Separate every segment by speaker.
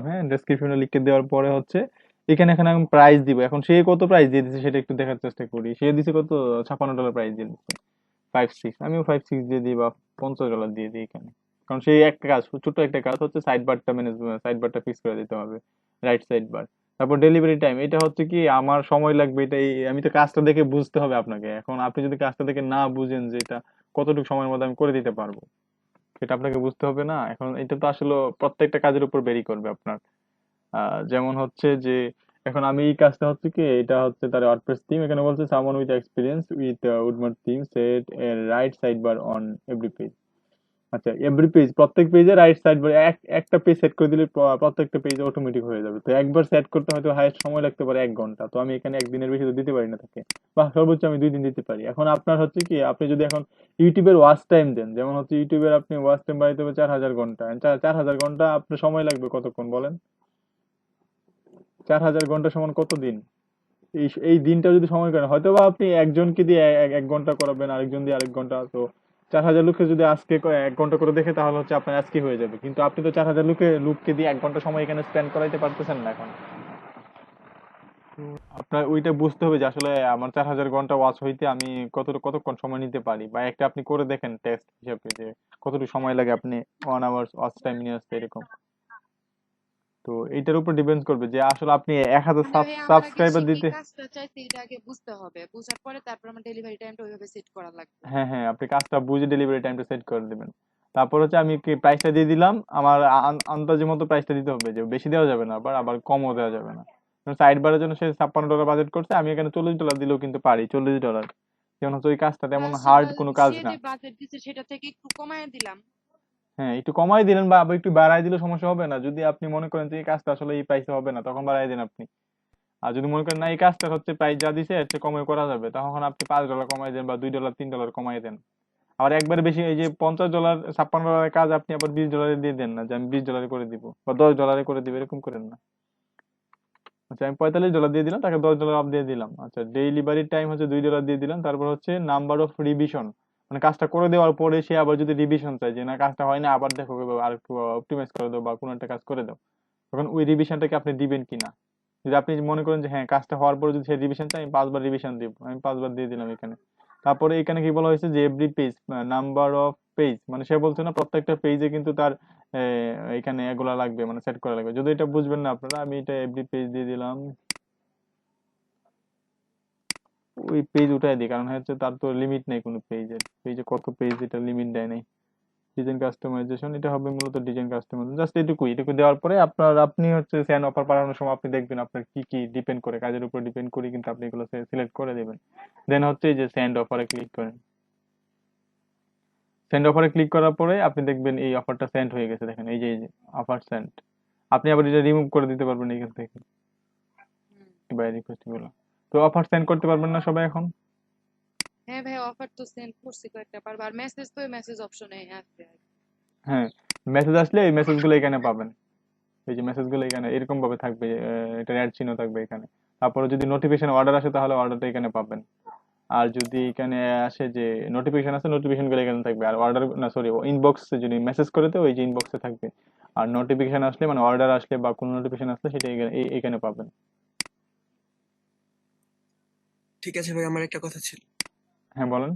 Speaker 1: হ্যাঁ, ডেসক্রিপশনে লিখে দেওয়ার পরে হচ্ছে এখানে এখন আমি প্রাইস দিব। এখন সে কত প্রাইস দিয়ে দিচ্ছে সেটা একটু দেখার চেষ্টা করি। সে দিছে কত, $56 প্রাইস দিয়ে দিচ্ছে, 5.6, আমিও 5.6 দিয়ে দিই বা $50 দিয়ে দিই এখানে। কারণ সেই একটা কাজ, ছোট একটা কাজ হচ্ছে সাইড বারটা ম্যানেজমেন্ট, সাইড বারটা ফিক্স করে দিতে হবে, রাইট সাইড বার। তারপর ডেলিভারি টাইম, এটা হচ্ছে কি আমার সময় লাগবে, এটাই আমি তো কাজটা দেখে বুঝতে হবে আপনাকে। এখন আপনি যদি কাজটা দেখে না বুঝেন যে এটা কতটুকু সময়ের মধ্যে আমি করে দিতে পারবো, সেটা আপনাকে বুঝতে হবে না। এখন এটা তো আসলে প্রত্যেকটা কাজের উপর বেরি করবে আপনার। যেমন হচ্ছে যে এখন আমি এই কাজটা হচ্ছে কি, এটা হচ্ছে তার ওয়ার্ডপ্রেস থিম, এখানে বলছে someone with experience with Woodmart theme set a right sidebar on every page. আচ্ছা, এভরি পেজ, প্রত্যেক পেজে রাইট সাইড বার একটা পেজ সেট করে দিলে প্রত্যেকটা পেজ অটোমেটিক হয়ে যাবে। তো একবার সেট করতে হয়তো হাইয়েস্ট সময় লাগতে পারে 1 ঘন্টা, তো আমি এখানে একদিনের বেশি তো দিতে পারি না তাকে, বা সর্বোচ্চ আমি 2 দিন দিতে পারি। এখন আপনার হচ্ছে কি, আপনি যদি এখন ইউটিউবের ওয়াচ টাইম দেন, যেমন হচ্ছে ইউটিউবের আপনি ওয়াচ টাইম বাড়াইতে হবে 4,000 ঘন্টা, 4,000 ঘন্টা আপনার সময় লাগবে কতক্ষণ বলেন? 4,000 ঘন্টা সমান কত দিন? এই এই দিনটা যদি সময় করেন, হয়তো বা আপনি একজনকে দিয়ে 1 ঘন্টা করাবেন, আরেকজন দিয়ে আরেক ঘন্টা, তো 4,000 লোককে যদি আজকে 1 ঘন্টা করে দেখে তাহলে হচ্ছে আপনার আজকে হয়ে যাবে। কিন্তু আপনি তো 4,000 লোককে দিয়ে 1 ঘন্টা সময় এখানে স্পেন্ড করাইতে পারতেছেন না এখন। আপনার ওইটা বুঝতে হবে যে আসলে আমার 4,000 ঘন্টা ওয়াচ হইতে আমি কতক্ষণ সময় নিতে পারি, বা একটা আপনি করে দেখেন টেস্ট হিসাবে যে কতটুকু সময় লাগে আপনি 1 আওয়ার ওয়াচ টাইম নিয়ে আসতে এরকম। তো এইটার উপর ডিপেন্ড করবে যে আসলে আপনি 1,000
Speaker 2: মানে ভাই আমার আগে
Speaker 1: সাবস্ক্রাইবার
Speaker 2: সে কি
Speaker 1: দিতে।
Speaker 2: কাজটা চাইছে এটা আগে বুঝতে হবে, বুঝার পরে তারপর আমার ডেলিভারি টাইমটা ওইভাবে সেট করা লাগবে।
Speaker 1: হ্যাঁ হ্যাঁ, আপনি কাজটা বুঝে ডেলিভারি টাইমটা সেট করে দিবেন। তারপর হচ্ছে আমি কি প্রাইসটা দিয়ে দিলাম, আমার আন্দাজের মতো প্রাইসটা দিতে হবে, যে বেশি দেওয়া যাবে না, আবার আবার কমও দেওয়া যাবে না। সাইড বারের জন্য সে $56 বাজেট করছে, আমি এখানে $40 দিলেও কিন্তু পারি, $40। যেমন হচ্ছে ওই কাজটা তেমন হার্ড কোনো কাজ
Speaker 2: সে
Speaker 1: না।
Speaker 2: যে বাজেট দিছে সেটা থেকে একটু কমায় দিলাম।
Speaker 1: হ্যাঁ, একটু কমাই দিলেন বা আবার একটু বাড়াই দিলে সমস্যা হবে না। যদি আপনি মনে করেন যে এই কাজটা আসলে এই প্রাইসে হবে না, তখন বাড়াই দেন আপনি। আর যদি মনে করেন না এই কাজটা হচ্ছে প্রাইস যা দিছে এর চেয়ে কমে করা যাবে, তখন আপনি $5 কমাই দেন বা $2 $3 কমাই দেন। আবার একবারে বেশি, এই যে $50 $56 কাজ আপনি আবার $20 দিয়ে দেন না, যে আমি $20 করে দিব বা $10 করে দিব, এরকম করেন না। আচ্ছা, আমি $45 দিয়ে দিলাম, তাকে $10 অফ দিয়ে দিলাম। আচ্ছা, ডেলিভারি টাইম হচ্ছে $2 দিয়ে দিলাম। তারপর হচ্ছে নাম্বার অফ রিভিশন, মানে কাজটা করে দেওয়ার পরে সে আবার যদি রিভিশন চায় যে না কাজটা হয় না, আবার দেখো আর একটু অপটিমাইজ করে দাও বা কোনো একটা কাজ করে দাও, তখন ওই রিভিশনটাকে আপনি দিবেন কিনা। যদি আপনি মনে করেন যে হ্যাঁ কাজটা হওয়ার পরে যদি সে রিভিশন চাই, আমি 5 বার রিভিশন দিব, আমি 5 বার দিয়ে দিলাম এখানে। তারপরে এখানে কি বলা হয়েছে যে every page, number of page, মানে সে বলছে না প্রত্যেকটা পেজে কিন্তু তার এখানে এগুলা লাগবে, মানে সেট করা লাগবে। যদি এটা বুঝবেন না আপনারা, আমি এটা এভরি পেজ দিয়ে দিলাম, ওই পেজ উঠাই দিই, কারণ হচ্ছে তার তো লিমিট নেই কোনো পেজের, পেজে কত পেজ এটা লিমিট দেয় নাই। ডিজাইন কাস্টমাইজেশন, এটা হবে মূলত ডিজাইন কাস্টমাইজেশন, জাস্ট এটুকু দেওয়ার পরে আপনি হচ্ছে সেন্ড অফার বাড়ানোর সময় আপনি দেখবেন আপনার কি কি ডিপেন্ড করে, কাজের উপর ডিপেন্ড করে কিন্তু আপনি এগুলো সিলেক্ট করে দিবেন। দেন হচ্ছে এই যে সেন্ড অফারে ক্লিক করেন। সেন্ড অফারে ক্লিক করার পরে আপনি দেখবেন এই অফারটা সেন্ড হয়ে গেছে, দেখেন এই যে অফার সেন্ড। আপনি আবার এটা রিমুভ করে দিতে পারবেন এখান থেকে,
Speaker 2: হুম।
Speaker 1: বাই রিকোয়েস্ট গুলো। তো অফার সেন্ড করতে পারবেন না সবাই এখন?
Speaker 2: হ্যাঁ ভাই, অফার তো সেন্ড করছি কয়েকটা বার, আর মেসেজ তো মেসেজ অপশনে আছে।
Speaker 1: হ্যাঁ, মেসেজ আসলে এই মেসেজগুলো এখানে পাবেন। এই যে মেসেজগুলো এখানে এরকম ভাবে থাকবে, এটা অ্যাড চিহ্ন থাকবে এখানে। তারপরে যদি নোটিফিকেশন অর্ডার আসে তাহলে অর্ডারটা এখানে পাবেন। আর যদি এখানে আসে যে নোটিফিকেশন আছে, নোটিফিকেশন গুলো এখানে থাকবে। আর অর্ডার না, সরি, ইনবক্সে যদি মেসেজ করে তো ওই যে ইনবক্সে থাকবে। আর নোটিফিকেশন আসলে মানে অর্ডার আসলে বা কোনো নোটিফিকেশন আসলে সেটা এখানে পাবেন।
Speaker 3: ঠিক আছে ভাই, আমার একটা কথা ছিল।
Speaker 1: হ্যাঁ, বলেন।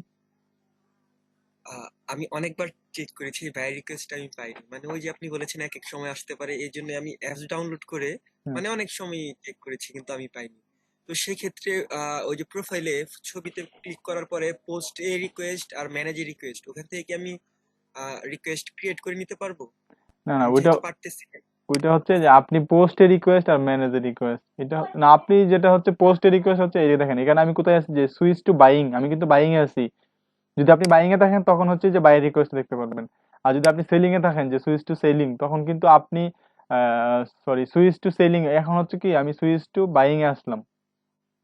Speaker 3: আমি অনেকবার চেক করেছি, ভাই রিকোয়েস্ট আমি পাইনি। মানে ওই যে আপনি বলেছেন এক এক সময় আসতে পারে, এই জন্য আমি অ্যাপস ডাউনলোড করে
Speaker 1: হুম।
Speaker 3: মানে অনেক সময় চেক করেছি, কিন্তু আমি পাইনি। তো সেক্ষেত্রে ওই যে প্রোফাইলে ছবিতে ক্লিক করার পরে পোস্ট এ রিকোয়েস্ট আর ম্যানেজ এ রিকোয়েস্ট, ওখান থেকে কি আমি রিকোয়েস্ট ক্রিয়েট করে নিতে পারবো?
Speaker 1: না না,
Speaker 3: আমি
Speaker 1: ওইটা
Speaker 3: যেহেতু পারতেছি না।
Speaker 1: ওইটা হচ্ছে যে আপনি পোস্টে রিকোয়েস্ট আর ম্যানেজে রিকোয়েস্ট, এটা না, আপনি যেটা হচ্ছে পোস্টে রিকোয়েস্ট হচ্ছে এই যে দেখেন এখানে আমি কোথায় আছি, যে সুইচ টু বাইং, আমি কিন্তু বাইং এ আছি। যদি আপনি বাইং এ থাকেন তখন হচ্ছে যে বাই রিকোয়েস্ট দেখতে পারবেন। আর যদি আপনি সেলিং এ থাকেন, যে সুইচ টু সেলিং, তখন কিন্তু আপনি সরি, সুইচ টু সেলিং, এখন হচ্ছে কি আমি সুইচ টু বাইং এ আসলাম,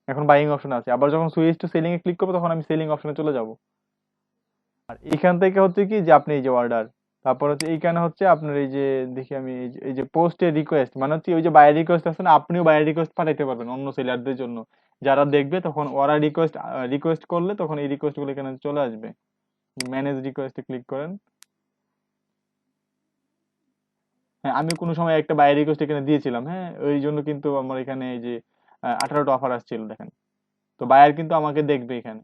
Speaker 1: এখন বাইং অপশন আছে। আবার যখন switch to selling A click করবো তখন আমি সেলিং অপশনে চলে যাব। আর এইখান থেকে হচ্ছে কি যে আপনি এই যে অর্ডার, তারপর হচ্ছে এইখানে হচ্ছে আপনার এই যে, দেখি আমি এই যে পোস্টে রিকোয়েস্ট, মানে হচ্ছে ওই যে বাই রিকোয়েস্ট আছে না, আপনিও বাই রিকোয়েস্ট পাঠাইতে পারবেন অন্য সেলারদের জন্য, যারা দেখবে তখন ওরা রিকোয়েস্ট রিকোয়েস্ট করলে তখন এই রিকোয়েস্ট গুলো এখানে চলে আসবে। ম্যানেজ রিকোয়েস্টে ক্লিক করেন। হ্যাঁ, আমি কোনো সময় একটা বাই রিকোয়েস্ট এখানে দিয়েছিলাম, হ্যাঁ, ওই জন্য কিন্তু আমার এখানে এই যে 18টা অফার আসছিল দেখেন। তো বায়ার কিন্তু আমাকে দেখবে এখানে।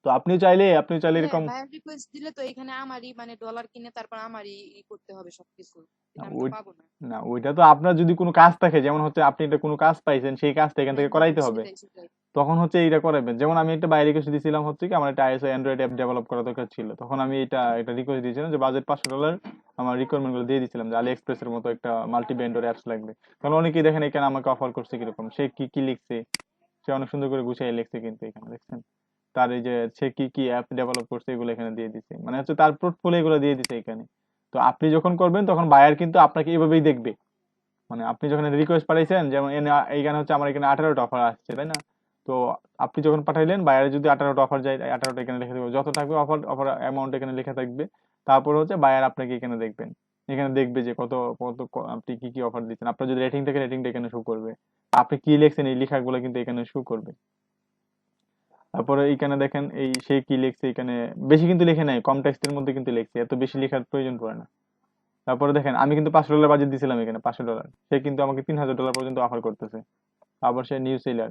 Speaker 1: তো আপনি চাইলে
Speaker 2: হ্যাঁ
Speaker 1: এরকম।
Speaker 2: ভাইয়ের রিকোয়েস্ট দিলে তো এখানে আমারই মানে ডলার কিনে তারপর আমারই করতে হবে সবকিছু,
Speaker 1: না
Speaker 2: এটা আমি তো
Speaker 1: ওই
Speaker 2: পাবো না।
Speaker 1: না ওইটা তো আপনার যদি কোনো কাজ থাকে, যেমন হচ্ছে আপনি এটা কোনো কাজ পাইছেন, সেই কাজটা এখান
Speaker 2: হ্যাঁ
Speaker 1: থেকে
Speaker 2: হ্যাঁ
Speaker 1: করাইতে হবে।
Speaker 2: সেটাই সেটাই।
Speaker 1: তখন হচ্ছে এইটা করাবেন। যেমন আমি একটা বাইরে রিকোয়েস্ট দিয়েছিলাম হচ্ছে কি, আমার একটা আইএসও অ্যান্ড্রয়েড অ্যাপ ডেভেলপ করা দরকার ছিল। তখন আমি এটা রিকোয়েস্ট দিয়েছিলাম যে বাজেট $500 আমার রিকোয়ারমেন্ট গুলো দিয়ে দিয়েছিলাম, যে আলি এক্সপ্রেস এর মতো একটা মাল্টি ভেন্ডর অ্যাপস লাগবে। তখন অনেকেই দেখেন এখানে আমাকে অফার করছে কিরকম, সে কি কি লিখছে, সে অনেক সুন্দর করে গুছিয়ে লিখছে কিন্তু এখানে দেখছেন। তার এই যে সে কি কি অ্যাপ ডেভেলপ করছে এগুলো এখানে দিয়ে দিছে, মানে হচ্ছে তার পোর্টফোলিও এগুলো দিয়ে দিছে এখানে। তো আপনি যখন করবেন তখন বায়ার কিন্তু আপনাকে এভাবেই দেখবে। মানে আপনি যখন রিকোয়েস্ট পাঠাইছেন, যেমন এইখানে হচ্ছে আমার এখানে 18টা অফার আসছে, তাই না? তো আপনি যখন পাঠাইলেন, বাইরে যদি 18টা অফার যায়, 18টা এখানে লিখে দেবো, যত থাকবে অফার অফার অ্যামাউন্ট এখানে লেখা থাকবে। তারপর হচ্ছে বায়ার আপনাকে এখানে দেখবেন, এখানে দেখবে যে কত কত আপনি কি কি অফার দিচ্ছেন। আপনার যদি রেটিং থাকে, রেটিংটা এখানে শো করবে। আপনি কি লিখছেন এই লেখাগুলো কিন্তু এখানে শো করবে। তারপরে এইখানে দেখেন এই সে কি লিখছে এখানে, বেশি কিন্তু লিখে নাই, কম টেক্সটের মধ্যে কিন্তু লিখছে, এত বেশি লেখার প্রয়োজন পড়ে না। তারপরে দেখেন আমি কিন্তু $500 বাজেট দিয়েছিলাম এখানে, $500, সে কিন্তু আমাকে $3000 পর্যন্ত অফার করতেছে। আবার সে নিউ সেলার,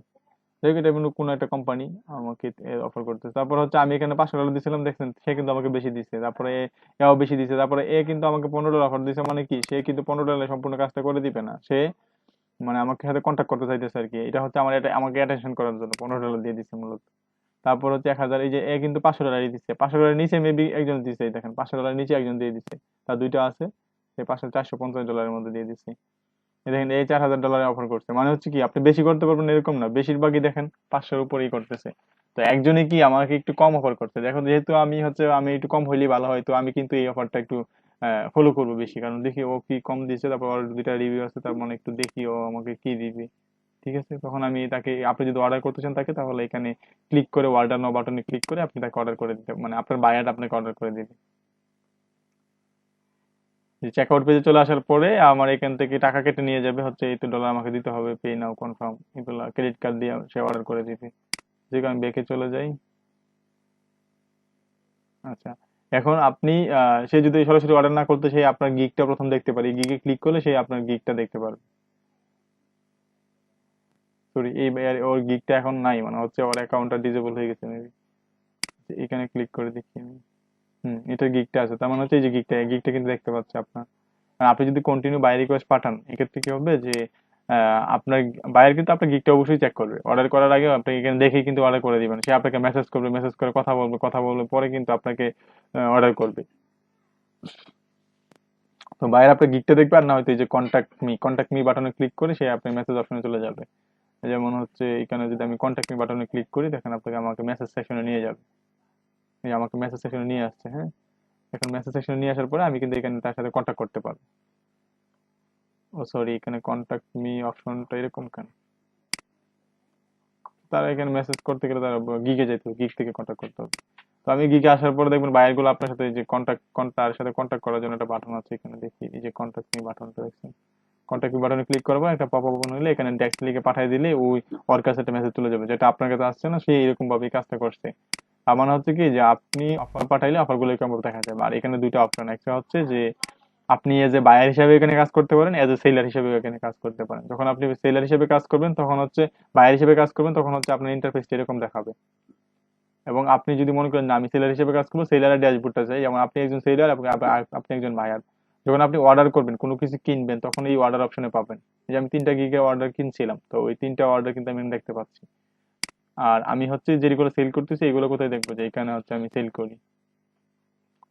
Speaker 1: দেখো এটা কিন্তু কোনো একটা কোম্পানি আমাকে অফার করতেছে। তারপর হচ্ছে আমি এখানে $500 দিয়েছিলাম, দেখছেন সে কিন্তু আমাকে বেশি দিচ্ছে। তারপরে এও বেশি দিচ্ছে। তারপরে কিন্তু আমাকে $15 অফার দিচ্ছে, মানে কি সে কিন্তু $15 সম্পূর্ণ কাজটা করে দিবে না, সে মানে আমাকে সাথে কন্ট্যাক্ট করতে চাইতেছে আর কি। এটা হচ্ছে আমার এটা আমাকে অ্যাটেনশন করার জন্য $15 দিয়ে দিচ্ছে মূলত। তারপর হচ্ছে 1000, এই যে কিন্তু $500 দিচ্ছে, $500 নিচে মেবি একজন দিচ্ছে, এই দেখেন $500 নিচে একজন দিয়ে দিচ্ছে, তার দুইটা আছে, সে $450 মধ্যে দিয়ে দিচ্ছে। এই দেখেন এই $4000 অফার করছে, মানে হচ্ছে কি আপনি বেশি করতে পারবেন এরকম না, বেশিরভাগই দেখেন 500-র উপরেই করতেছে। তো একজনে কি আমাকে একটু কম অফার করছে, দেখো যেহেতু আমি একটু কম হইলেই ভালো হয়, তো আমি কিন্তু এই অফারটা একটু ফলো করবো বেশি, কারণ দেখি ও কি কম দিচ্ছে, তারপর ওর দুইটা রিভিউ আছে, তার মানে একটু দেখি ও আমাকে কি দিবে। ঠিক আছে, তখন আমি তাকে, আপনি যদি অর্ডার করতে চান তাকে, তাহলে এখানে ক্লিক করে অর্ডার নাও বাটনে ক্লিক করে আপনি তাকে অর্ডার করে দিতে, মানে আপনার বায়ার আপনাকে অর্ডার করে দিবে। চেক আউট পেজে চলে আসার পরে আমার এখান থেকে টাকা কেটে নিয়ে যাবে, হচ্ছে এই তো ডলার আমাকে দিতে হবে, পে নাও কনফার্ম, এগুলো ক্রেডিট কার্ড দিয়ে সে অর্ডার করে দিবে। যে আমি ব্যাকে চলে যাই। আচ্ছা, এখন আপনি সে যদি সরাসরি অর্ডার না করতে, সে আপনার গিগটা প্রথম দেখতে পারে, গিগে ক্লিক করলে সে আপনার গিগটা দেখতে পারবে। সরি, ওর গিগটা এখন নাই, মানে হচ্ছে ওর অ্যাকাউন্টটা ডিসেবল হয়ে গেছে মেবি। এখানে ক্লিক করে দেখি আমি। এটা গিগটা আছে, তার মানে হচ্ছে এই যে গিগটা কিন্তু দেখতে পাচ্ছে আপনার। আর আপনি যদি কন্টিনিউ বাই রিকোয়েস্ট পাঠান, এক্ষেত্রে কি হবে যে আপনার বায়ার কিন্তু আপনার গিগটা অবশ্যই চেক করবে, অর্ডার করার আগে আপনি এখানে দেখেই কিন্তু অর্ডার করে দিবেন। সে আপনাকে মেসেজ করবে, মেসেজ করে কথা বলবে পরে কিন্তু আপনাকে অর্ডার করবে। তো বায়ার আপনার গিগটা দেখবে, আর না হয়তো এই যে কন্ট্যাক্ট মি বাটনে ক্লিক করে সে আপনার মেসেজ অপশনে চলে যাবে। যেমন হচ্ছে এখানে যদি আমি কন্ট্যাক্ট মি বাটনে ক্লিক করি, দেখেন আপনাকে আমাকে মেসেজ সেকশনে নিয়ে যাবে। এই যে আমাকে মেসেজ সেকশনে নিয়ে আসছে, হ্যাঁ। এখন মেসেজ সেকশনে নিয়ে আসার পরে আমি কিন্তু এখানে তার সাথে কন্ট্যাক্ট করতে পারবো। ও সরি, এখানে কন্ট্যাক্ট মি অপশনটা এরকম কেন? তারা এখানে মেসেজ করতে গেলে তারা গিগে যেতে হবে, গিগ থেকে কন্ট্যাক্ট করতে হবে। তো আমি গিগে আসার পরে দেখবেন বায়ার গুলো আপনার সাথে যে তার সাথে কন্ট্যাক্ট করার জন্য একটা বাটন আছে, এখানে দেখি এই যে কন্ট্যাক্ট মি বাটনটা দেখছেন। কন্ট্যাক্ট মি বাটনে ক্লিক করবো, একটা পপ আপ ওপেন হলে এখানে টেক্সট লিখে পাঠিয়ে দিলে ওই ওর কাছে একটা মেসেজ চলে যাবে, যেটা আপনার কাছে আসছে না, সে এরকম ভাবে কাজটা করছে। তার মানে হচ্ছে কি যে আপনি অফার পাঠাইলে অফার গুলো এরকম ভাবে দেখা যাবে। আর এখানে দুইটা অপশন, একটা হচ্ছে যে আপনি এজ এ বায়ার হিসাবে এখানে কাজ করতে পারেন, এজ এ সেলার হিসাবে এখানে কাজ করতে পারেন। যখন আপনি সেলার হিসেবে কাজ করবেন তখন হচ্ছে, বায়ার হিসেবে কাজ করবেন তখন হচ্ছে আপনার ইন্টারফেসটা এরকম দেখাবে। এবং আপনি যদি মনে করেন না আমি সেলার হিসেবে কাজ করবো, সেলারের ড্যাশবোর্ডটা চাই, যেমন আপনি একজন সেলার এবং আপনি একজন বায়ার, যখন আপনি অর্ডার করবেন কোনো কিছু কিনবেন, তখন এই অর্ডার অপশনে পাবেন। এই যে আমি 3টা গিগে অর্ডার কিনছিলাম, তো ওই 3টা অর্ডার কিন্তু আমি দেখতে পাচ্ছি। আর আমি হচ্ছে যেগুলো সেল করতেছি এগুলো কোথায় দেখবো, যে এখানে হচ্ছে আমি সেল করি,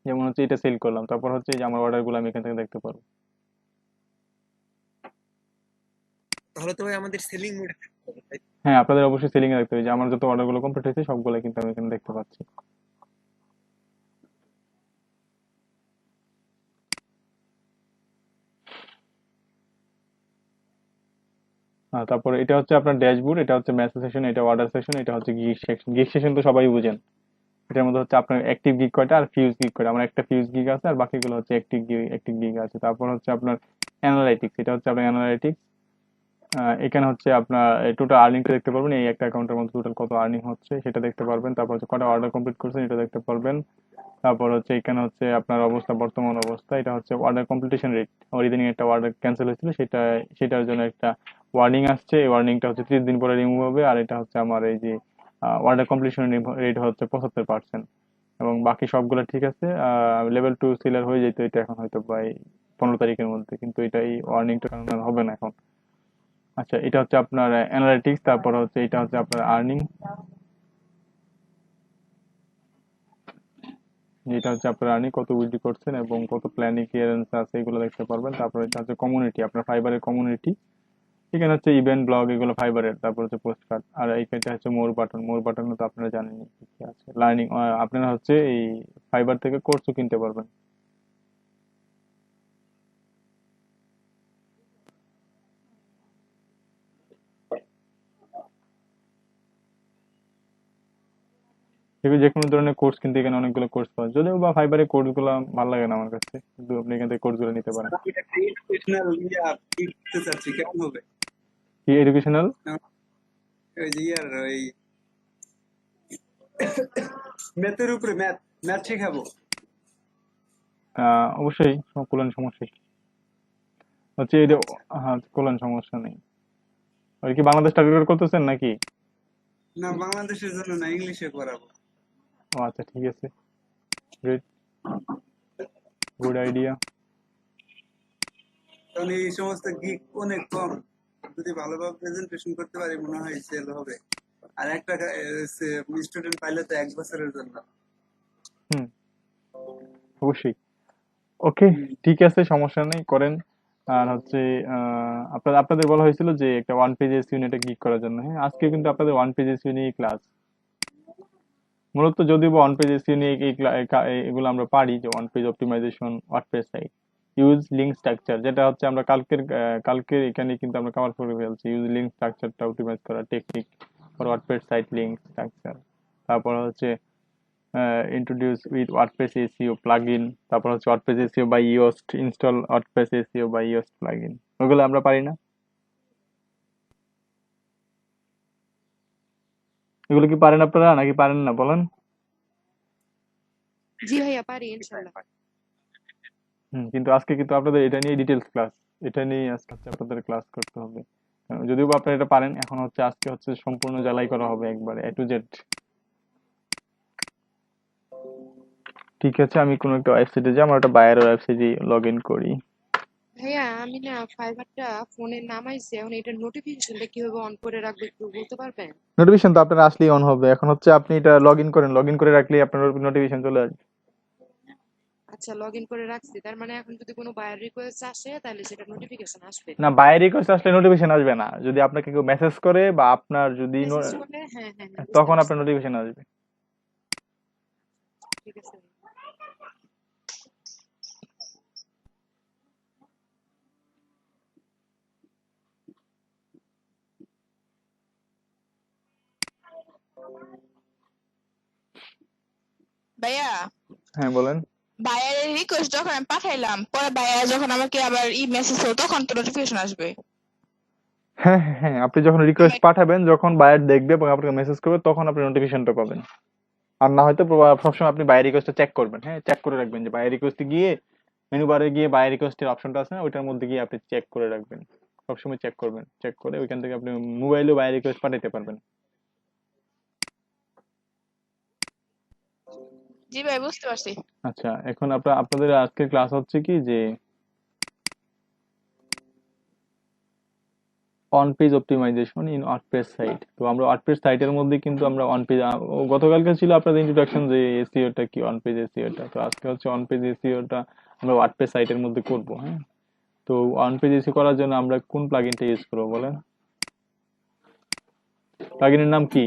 Speaker 1: যেমন হচ্ছে এটা সেল করলাম, তারপর হচ্ছে এই যে আমার অর্ডার গুলো আমি এখান থেকে দেখতে পারবো।
Speaker 3: তাহলে তো ভাই আমাদের সেলিং মোডে থাকতে হবে, তাই তো?
Speaker 1: হ্যাঁ, আপনাদের অবশ্যই সেলিং এ রাখতে হবে, যে আমার যত অর্ডার গুলো কমপ্লিট হয়েছে সবগুলো কিন্তু আমি এখানে দেখতে পাচ্ছি। তারপরে এটা হচ্ছে আপনার ড্যাশবোর্ড, এটা হচ্ছে মেসেজ সেকশন, এটা অর্ডার সেকশন, এটা হচ্ছে গিগ সেকশন। গিগ সেকশন তো সবাই বুঝেন। এটার মধ্যে হচ্ছে আপনার অ্যাক্টিভ গিগ কয়টা আর ফিউজ গিগ কয়টা। আমার একটা ফিউজ গিগ আছে, আর বাকিগুলো হচ্ছে অ্যাক্টিভ গিগ আছে। তারপর হচ্ছে আপনার অ্যানালাইটিক্স, এটা হচ্ছে আপনার অ্যানালাইটিক্স। এখানে হচ্ছে আপনার টোটাল আর্নিংটা দেখতে পারবেন, এই একটা অ্যাকাউন্টের মধ্যে টোটাল কত আর্নিং হচ্ছে সেটা দেখতে পারবেন। তারপর হচ্ছে কটা অর্ডার কমপ্লিট করছেন এটা দেখতে পারবেন। তারপর হচ্ছে এখানে হচ্ছে আপনার অবস্থা, বর্তমান অবস্থা, এটা হচ্ছে অর্ডার কমপ্লিটেশন রেট, ইদানিং একটা অর্ডার ক্যান্সেল হয়েছিল সেটার জন্য একটা ওয়ার্নিং আসছে, এই ওয়ার্নিংটা হচ্ছে 30 দিন পরে রিমুভ হবে। আর এটা হচ্ছে আমার এই যে অর্ডার কমপ্লিশন রেট হচ্ছে 75%, এবং বাকি সবগুলো ঠিক আছে। লেভেল 2 সিলার হয়ে যেত এটা এখন হয়তো বা এই 15 তারিখের মধ্যে, কিন্তু এটা এই ওয়ার্নিংটা কারণে আর হবে না এখন। আচ্ছা, এটা হচ্ছে আপনার অ্যানালিটিক্স, তারপর হচ্ছে এটা হচ্ছে আপনার আর্নিং, যেটা হচ্ছে আপনার আর্নিং কত উইথড্র করছেন এবং কত প্ল্যানিং ক্লিয়ারেন্স আছে এগুলো দেখতে পারবেন। তারপর এটা হচ্ছে কমিউনিটি, আপনার ফাইবারের কমিউনিটি, এখানে হচ্ছে ইভেন্ট ব্লগ এগুলো ফাইবারের, তারপর হচ্ছে পোস্ট কার্ড। আর এইখানটা হচ্ছে মোর বাটন তো আপনারা জানেনই কি কি আছে। লার্নিং, আপনারা হচ্ছে এই ফাইবার থেকে কোর্সও কিনতে পারবেন। এগুলো যে কোনো ধরনের কোর্স কিনতে এখানে অনেকগুলো কোর্স পাওয়া যায়, যদিও বা ফাইবারের কোর্স গুলো ভালো লাগে না আমার কাছে, কিন্তু আপনি এখান থেকে কোর্স গুলো নিতে পারেন।
Speaker 4: আমি একটা এডুকেশনাল কি করতে চাচ্ছি, কেমন হবে?
Speaker 1: কি এডুকেশনাল?
Speaker 4: ওই যে ওই ম্যাথের উপরে ম্যাথ ম্যাথ শেখাবো।
Speaker 1: অবশ্যই কল্যাণ সমস্যা হচ্ছে এটা।
Speaker 4: আচ্ছা,
Speaker 1: হ্যাঁ, কল্যাণ সমস্যা নেই। আর কি বাংলাদেশ টার্গেট করতেছেন নাকি?
Speaker 4: না বাংলাদেশের জন্য না, ইংলিশে করাবো।
Speaker 1: ও আচ্ছা, ঠিক আছে, গ্রেট, গুড আইডিয়া।
Speaker 4: কারণ এই সমস্ত গিগ অনেক কম, যদি ভালোভাবে প্রেজেন্টেশন করতে পারি মনে হয় সেল হবে। আর একটা স্টুডেন্ট পাইলে তো 1 বছরের জন্য।
Speaker 1: হুম, অবশ্যই। ওকে,
Speaker 4: হুম।
Speaker 1: ঠিক আছে, সমস্যা নেই, করেন। আর হচ্ছে আপনাদের বলা হয়েছিল যে একটা ওয়ান পেজ এসইও নিয়ে গিগ করার জন্য। হ্যাঁ, আজকে কিন্তু আপনাদের ওয়ান পেজ এসইও নিয়ে ক্লাস। মূলত যদিও বা ওয়ান পেজ এসইও নিয়ে এগুলো আমরা পারি, যে on page optimization, WordPress site, use link structure, যেটা হচ্ছে আমরা কালকের এখানে কিন্তু আমরা কভার করে ফেলছি। ইউজ লিঙ্ক স্ট্রাকচারটা অপটিমাইজ করা, technique for WordPress site link structure. তারপর হচ্ছে introduce with WordPress SEO plugin, তারপর হচ্ছে WordPress SEO by Yoast, install WordPress SEO by Yoast plugin। ওগুলো আমরা পারি না? এগুলো কি পারেন আপনারা নাকি পারেন না বলেন?
Speaker 2: জি ভাইয়া পারি ইনশাল্লাহ।
Speaker 1: কিন্তু আজকে কিন্তু আপনাদের এটা নিয়ে ডিটেলস ক্লাস, এটা নিয়ে আজকে হচ্ছে আপনাদের ক্লাস করতে হবে। যদিও বা আপনারা এটা পারেন, এখন হচ্ছে আজকে হচ্ছে সম্পূর্ণ জ্বালাই করা হবে একবারে A to Z। ঠিক আছে, আমি কোনো একটা ওয়েবসাইটে যাই, আমার একটা বায়ারের ওয়েবসাইটে লগ ইন করি।
Speaker 2: ভাইয়া আমি না ফাইবারটা ফোনে নামাইছি, এখন এটার নোটিফিকেশনটা কিভাবে অন করে রাখবো একটু বলতে পারবেন?
Speaker 1: নোটিফিকেশন তো আপনার আসলেই অন হবে। এখন হচ্ছে আপনি এটা লগ ইন করেন, লগ ইন করে রাখলেই আপনার নোটিফিকেশন চলে আসবে।
Speaker 2: আচ্ছা লগ ইন করে রাখছি, তার মানে এখন যদি কোনো বায়ার রিকোয়েস্ট আসে তাহলে সেটা নোটিফিকেশন আসবে।
Speaker 1: না, বাইরে রিকোয়েস্ট আসলে নোটিফিকেশন আসবে না, যদি আপনাকে কেউ মেসেজ করে বা আপনার যদি
Speaker 2: মেসেজ করলে হ্যাঁ হ্যাঁ হ্যাঁ বুঝতে
Speaker 1: তখন
Speaker 2: পারছি।
Speaker 1: আপনার নোটিফিকেশন আসবে।
Speaker 2: ঠিক আছে।
Speaker 5: ভাইয়া,
Speaker 1: হ্যাঁ, বলেন।
Speaker 5: ভাইয়ার রিকোয়েস্ট যখন আমি পাঠাইলাম, পরে ভাইয়া যখন আমাকে আবার মেসেজ হলো তখন তো নোটিফিকেশন আসবে।
Speaker 1: হ্যাঁ, হ্যাঁ, হ্যাঁ, আপনি যখন রিকোয়েস্ট পাঠাবেন, যখন বায়ার দেখবে এবং আপনাকে মেসেজ করবে, তখন আপনি নোটিফিকেশনটা পাবেন। আর না হয়তো সবসময় আপনি বায়ার রিকোয়েস্টটা চেক করবেন। হ্যাঁ, চেক করে রাখবেন যে বায়ার রিকোয়েস্টে গিয়ে মেনু বারে গিয়ে বায়ার রিকোয়েস্টের অপশনটা আছে না, ওইটার মধ্যে গিয়ে আপনি চেক করে রাখবেন। সবসময় চেক করবেন, চেক করে ওইখান থেকে আপনি মোবাইলেও বায়ার রিকোয়েস্ট পাঠাতে পারবেন।
Speaker 5: জি ভাই, বুঝতে পারছি।
Speaker 1: আচ্ছা, এখন আপনাদের আজকের ক্লাস হচ্ছে কি যে on page optimization in WordPress site. তো আমরা ওয়ার্ডপ্রেস সাইটের মধ্যে কিন্তু আমরা অন পেজ, গতকালকে ছিল আপনাদের ইন্ট্রোডাকশন যে এসইওটা কি, অন পেজ এসইওটা। তো আজকে হচ্ছে অন পেজ এসইওটা আমরা ওয়ার্ডপ্রেস সাইটের মধ্যে করব। হ্যাঁ, তো অন পেজ এসইও করার জন্য আমরা কোন প্লাগইনটা ইউজ করব বলেন? প্লাগইনের নাম কি?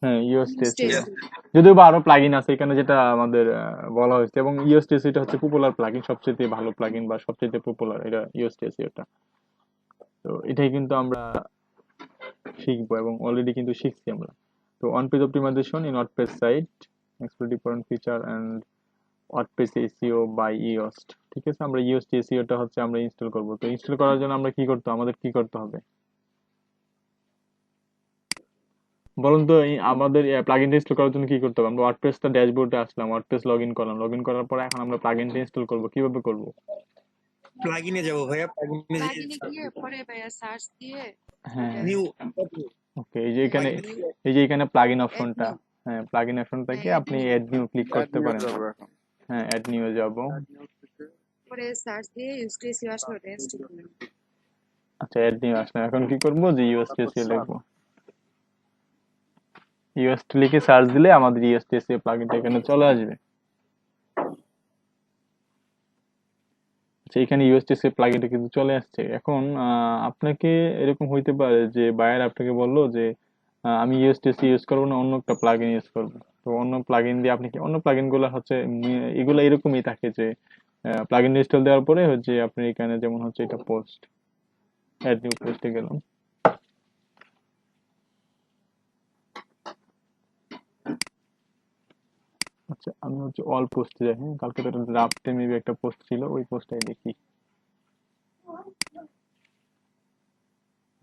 Speaker 1: হ্যাঁ, Yoast SEO। যদিও বা আরো প্লাগইন আছে এখানে, যেটা আমাদের বলা হয়েছে, এবং Yoast SEO এটা হচ্ছে পপুলার প্লাগইন, সবচেয়ে ভালো প্লাগইন বা সবচেয়ে পপুলার এটা Yoast SEO টা। তো এটাই কিন্তু আমরা শিখবো এবং অলরেডি কিন্তু শিখছি আমরা। তো on page optimization in WordPress site, explore different feature and WordPress SEO by Yoast। ঠিক আছে, আমরা Yoast SEO টা হচ্ছে আমরা ইনস্টল করব। তো ইনস্টল করার জন্য আমরা আমাদের কি করতে হবে? বলুন তো আমাদের প্লাগইনটা ইনস্টল করার জন্য কি করতে হবে? আমরা ওয়ার্ডপ্রেসটা ড্যাশবোর্ডে আসলাম, ওয়ার্ডপ্রেস লগ ইন করলাম, লগ ইন করার পরে এখন আমরা প্লাগইনটা ইনস্টল করবো, কিভাবে করবো?
Speaker 3: প্লাগইনে যাব ভাইয়া, প্লাগইনে যে
Speaker 2: প্লাগইনে গিয়ে পরে ভাইয়া সার্চ দিয়ে
Speaker 1: হ্যাঁ
Speaker 2: ওটা
Speaker 3: নিউ
Speaker 1: ওকে, এই যে এখানে
Speaker 2: অ্যাড নিউ
Speaker 1: প্লাগইন
Speaker 2: অ্যাড
Speaker 1: অপশনটা,
Speaker 2: নিউ
Speaker 1: হ্যাঁ প্লাগইন অপশন
Speaker 2: হ্যাঁ
Speaker 1: থেকে
Speaker 2: অ্যাড
Speaker 1: আপনি
Speaker 2: new
Speaker 1: add new click
Speaker 4: add
Speaker 1: করতে
Speaker 4: নিউ
Speaker 1: পারেন।
Speaker 4: যাবো এখন।
Speaker 1: হ্যাঁ অ্যাড নিউ যাব।
Speaker 4: অ্যাড নিউ থেকে
Speaker 2: পরে সার্চ দিয়ে ইউএসটিসি আসলে ওটা ইনস্টল করলাম।
Speaker 1: আচ্ছা অ্যাড নিউ আসলে এখন কি করবো, যে
Speaker 4: তারপর
Speaker 1: ইউএসটিসি
Speaker 4: সার্চ।
Speaker 1: লিখবো, ইউএসটি লিখে সার্চ দিলে আমাদের ইউএসটিসি প্লাগইনটা এখানে চলে আসবে। আচ্ছা এখানে ইউএসটিসি প্লাগইনটা কিন্তু চলে আসছে। এখন আপনাকে এরকম হইতে পারে যে বায়ার আপনাকে বললো যে আমি ইউএসটিসি ইউজ করবো না, অন্য একটা প্লাগইন ইউজ করবো। তো অন্য প্লাগইন দিয়ে আপনি কি, অন্য প্লাগইন গুলো হচ্ছে এগুলো এরকমই থাকে যে প্লাগইন ইনস্টল দেওয়ার পরে হচ্ছে আপনি এখানে যেমন হচ্ছে এটা পোস্ট, অ্যাড নিউ পোস্টে গেলাম। আচ্ছা আমি হচ্ছে অল পোস্টে যাই। হ্যাঁ কালকে তো একটা ড্রাফটে মেবি একটা পোস্ট ছিল, ওই পোস্টটাই দেখি।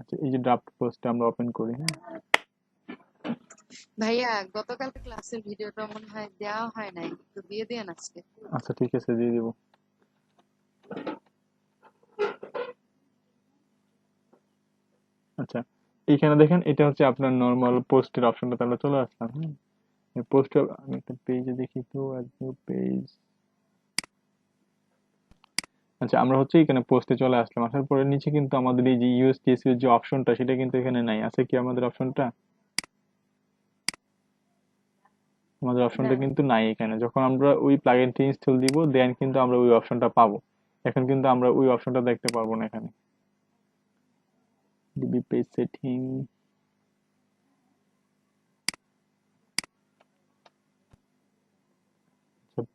Speaker 1: আচ্ছা এই যে ড্রাফট পোস্টটা আমরা ওপেন করি। হ্যাঁ
Speaker 2: ভাইয়া গতকালকে ক্লাসের ভিডিওটা মনে হয় দেওয়া হয় নাই, একটু দিয়ে দেন আজকে।
Speaker 1: আচ্ছা ঠিক আছে দিয়ে দিব। আচ্ছা এইখানে দেখেন এটা হচ্ছে আপনার নর্মাল পোস্টের অপশনটাতে আমরা চলে আসলাম। হ্যাঁ এই পোস্ট আমি একটা পেজে দেখি তো, পেজ। আচ্ছা আমরা হচ্ছে এখানে পোস্টে চলে আসলাম, আসার পরে নিচে কিন্তু আমাদের এই যে ইউএসটিসি এর যে অপশনটা সেটা কিন্তু এখানে নাই। আছে কি আমাদের অপশনটা? আমাদের অপশনটা
Speaker 2: না
Speaker 1: কিন্তু নাই এখানে। যখন আমরা ওই প্লাগইনটি ইনস্টল দিব দেন কিন্তু আমরা ওই অপশনটা পাবো। এখন কিন্তু আমরা ওই অপশনটা দেখতে পারবো না এখানে। ডিবি পেজ সেটিং,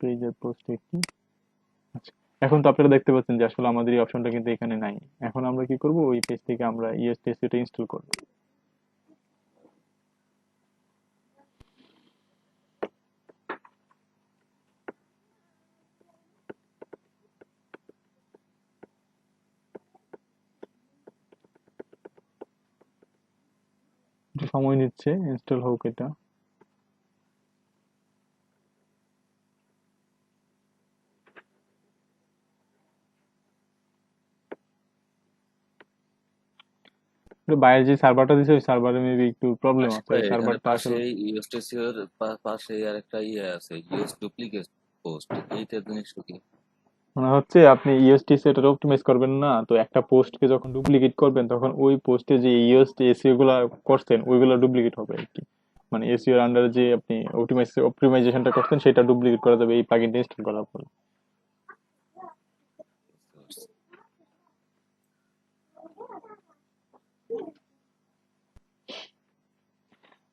Speaker 1: পেজের পোস্টে কি। আচ্ছা এখন তো আপনারা দেখতে পাচ্ছেন যে আসলে আমাদের এই অপশনটা কিন্তু এখানে নাই। এখন আমরা কি করব, ওই পেজ থেকে আমরা ইউএসটিসি টা ইনস্টল করব। একটু সময় নিচ্ছে ইনস্টল হোক এটা। বাইরে যে সার্ভারটা দিছে ওই সার্ভারে মেবি একটু প্রবলেম
Speaker 6: আশিক
Speaker 1: আছে,
Speaker 6: ভাই
Speaker 1: ওই
Speaker 6: এখানে
Speaker 1: সার্ভারটা আসলে
Speaker 6: পাশেই ইউএসটিসি এর পাশেই আর একটা ইয়ে আছে, ইউএস ডুপ্লিকেট পোস্ট, এইটার জিনিসটা কি?
Speaker 1: মনে হচ্ছে আপনি ইউএসটিসি এটা অপটিমাইজ করবেন না, তো একটা পোস্টকে যখন ডুপ্লিকেট করবেন তখন ওই পোস্টে যে ইউএসটি এসইও গুলা করছেন ওইগুলো ডুপ্লিকেট হবে আর কি। মানে এসইও এর আন্ডারে যে আপনি অপটিমাইজেশনটা করছেন সেটা ডুপ্লিকেট করা যাবে এই প্লাগইনটা ইনস্টল করার পর।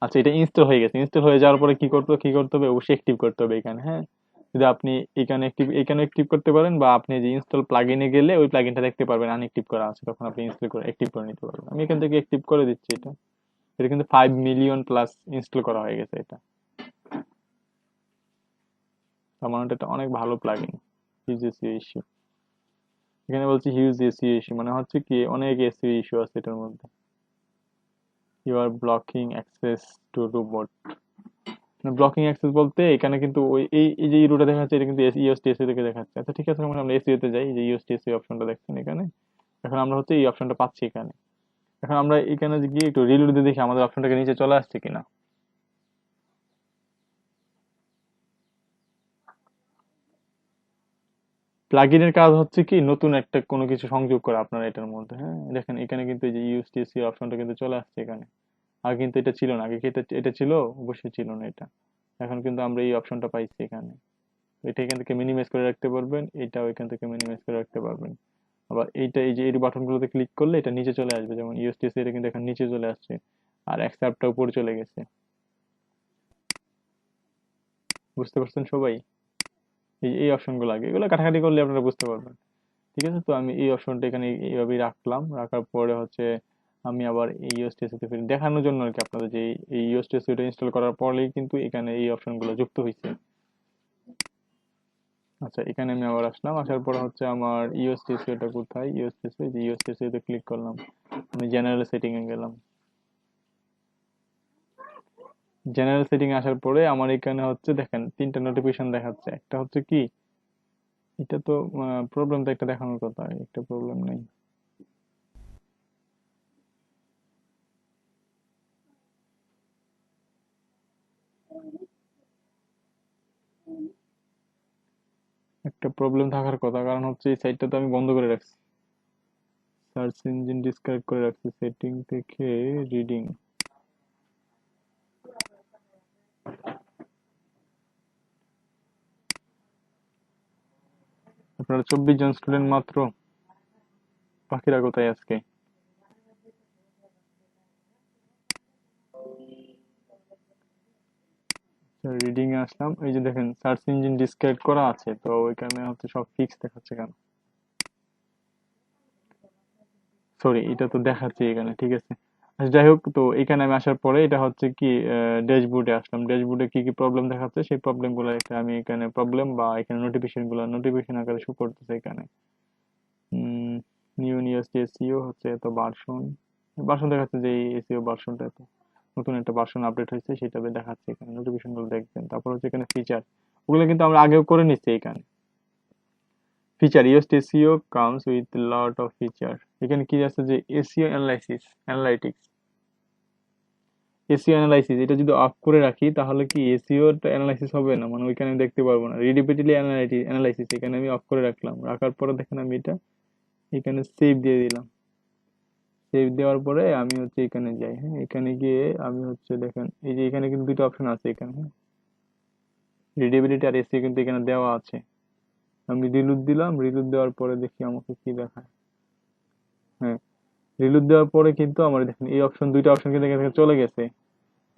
Speaker 1: আচ্ছা এটা ইনস্টল হয়ে গেছে, ইনস্টল হয়ে যাওয়ার পরে কি করতে হবে, অবশ্যই অ্যাক্টিভ করতে হবে এখানে। হ্যাঁ যদি আপনি এখানে অ্যাক্টিভ করতে পারেন, বা আপনি যে ইনস্টল প্লাগইনে গেলে ওই প্লাগইনটা দেখতে পারবেন আনঅ্যাক্টিভ করা আছে, তখন আপনি ইনস্টল করে অ্যাক্টিভ করে নিতে পারবেন। আমি এখান থেকে অ্যাক্টিভ করে দিচ্ছি এটা। এটা কিন্তু 5 মিলিয়ন প্লাস ইনস্টল করা হয়ে গেছে এটা। তার মানে এটা অনেক ভালো প্লাগইন। হিউজ এসইও ইস্যু, এখানে বলছি হিউজ এসইও ইস্যু মানে হচ্ছে কি অনেক এসইও ইস্যু আছে এটার মধ্যে। You are blocking access to robot. Blocking access বলতে এখানে কিন্তু ওই এই যে ইউটা দেখা যাচ্ছে এটা কিন্তু ইউএসটিএসইও থেকে দেখাচ্ছে। আচ্ছা ঠিক আছে আমরা এসইও তে যাই, যে ইউএসটিএসই অপশনটা দেখছেন এখানে। এখন আমরা হচ্ছে এই অপশনটা পাচ্ছি এখানে। এখন আমরা এখানে গিয়ে একটু রিলোড দিয়ে দেখি আমাদের অপশনটাকে নিচে চলে আসছে কিনা। প্লাগইনের কাজ হচ্ছে কি নতুন একটা কোনো কিছু সংযোগ করা আপনার এটার মধ্যে। হ্যাঁ দেখেন এখানে কিন্তু এই যে ইউএসটিএসই অপশনটা কিন্তু চলে আসছে এখানে। আগে কিন্তু এটা ছিল না, আগে কি এটা ছিল? অবশ্যই ছিল না এটা। এখন কিন্তু আমরা এই অপশনটা পাইছি এখানে। এটা এখান থেকে মিনিমাইজ করে রাখতে পারবেন, এটাও এখান থেকে মিনিমাইজ করে রাখতে পারবেন। আবার এইটা এই যে এই বাটনগুলোতে ক্লিক করলে এটা নিচে চলে আসবে, যেমন ইউএসটিসি এটা কিন্তু এখন নিচে চলে আসছে, আর অ্যাকসেপ্টটা উপরে চলে গেছে। বুঝতে পারছেন সবাই? এই অপশনগুলো আগে এগুলো কাটাকাটি করলে আপনারা বুঝতে পারবেন। ঠিক আছে, তো আমি এই অপশনটা এখানে এইভাবেই রাখলাম, রাখার পরে হচ্ছে আমি আবার এই ইউএসটিসি তে ফিরে দেখানোর জন্য আর কি আপনাদের যে এই ইউএসটিসি টা ইনস্টল করার পরেই কিন্তু এখানে এই অপশনগুলো যুক্ত হয়েছে। আচ্ছা এখানে আমি আবার আসলাম, আসার পর হচ্ছে আমার ইউএসটিসি এটা কোথায়, ইউএসটিসি যে ইউএসটিসি তে ক্লিক করলাম, আমি জেনারেল সেটিং এ গেলাম। জেনারেল সেটিং আসার পরে আমার এখানে হচ্ছে দেখেন 3টা নোটিফিকেশন দেখাচ্ছে। একটা হচ্ছে কি, এটা তো প্রবলেম তো একটা দেখানোর কথা, একটা প্রবলেম নেই। একটা প্রবলেম থাকার কথা, কারণ হচ্ছে এই সাইটটা তো আমি বন্ধ করে রাখছি, সার্চ ইঞ্জিন ডিসকানেক্ট করে রাখছি সেটিং থেকে। রিডিং, আপনারা 24 জন স্টুডেন্ট মাত্র, বাকিরা কোথায় আজকে? রিডিং এ আসলাম, এই যে দেখেন সার্চ ইঞ্জিন ডিসকানেক্ট করা আছে, তো ওইখানে হচ্ছে সব ফিক্স দেখাচ্ছে কেন? সরি, এটা তো দেখাচ্ছে এখানে, ঠিক আছে। আচ্ছা, যাই হোক, তো এখানে আমি আসার পরে এটা হচ্ছে কি ড্যাশবোর্ডে আসলাম। ড্যাশবোর্ডে কি কি প্রবলেম দেখাচ্ছে সেই প্রবলেম গুলো একটা আমি এখানে প্রবলেম বা এখানে নোটিফিকেশন আকারে শো করতেছে এখানে। নিউ নিউজটি এসইও হচ্ছে এত ভার্সন, ভার্সন দেখাচ্ছে যে এই এসইও ভার্সনটা এত নতুন একটা ভার্সন আপডেট হয়েছে, সেটা দেখাচ্ছে এখানে, নোটিফিকেশন গুলো দেখবেন। তারপর হচ্ছে এখানে ফিচার, ওগুলো কিন্তু আমরা আগেও করে নিচ্ছি এখানে। Feature, UST SEO comes with lot of feature. এখানে কি আছে যে এসইও অ্যানালাইটিক্স, এসইও অ্যানালাইসিস, এটা যদি অফ করে রাখি তাহলে কি এসইও অ্যানালাইসিস হবে না, মানে ওইখানে আমি দেখতে পারবো না। রিপিটেডলি অ্যানালাইসিস এখানে আমি অফ করে রাখলাম, রাখার পরে দেখেন আমি এটা এখানে সেভ দিয়ে দিলাম। সেভ দেওয়ার পরে আমি হচ্ছে এখানে যাই, হ্যাঁ, এখানে গিয়ে আমি হচ্ছে দেখেন এই যে এখানে কিন্তু দুটো অপশন আছে এখানে, হ্যাঁ, রিডেবিলিটি আর এসইও কিন্তু এখানে দেওয়া আছে। আমি রিলুট দিলাম, রিলুট দেওয়ার পরে দেখি আমাকে কি দেখায়। হ্যাঁ, রিলুট দেওয়ার পরে কিন্তু আমার দেখেন এই অপশন, দুইটা অপশন কিন্তু এখানে থেকে চলে গেছে।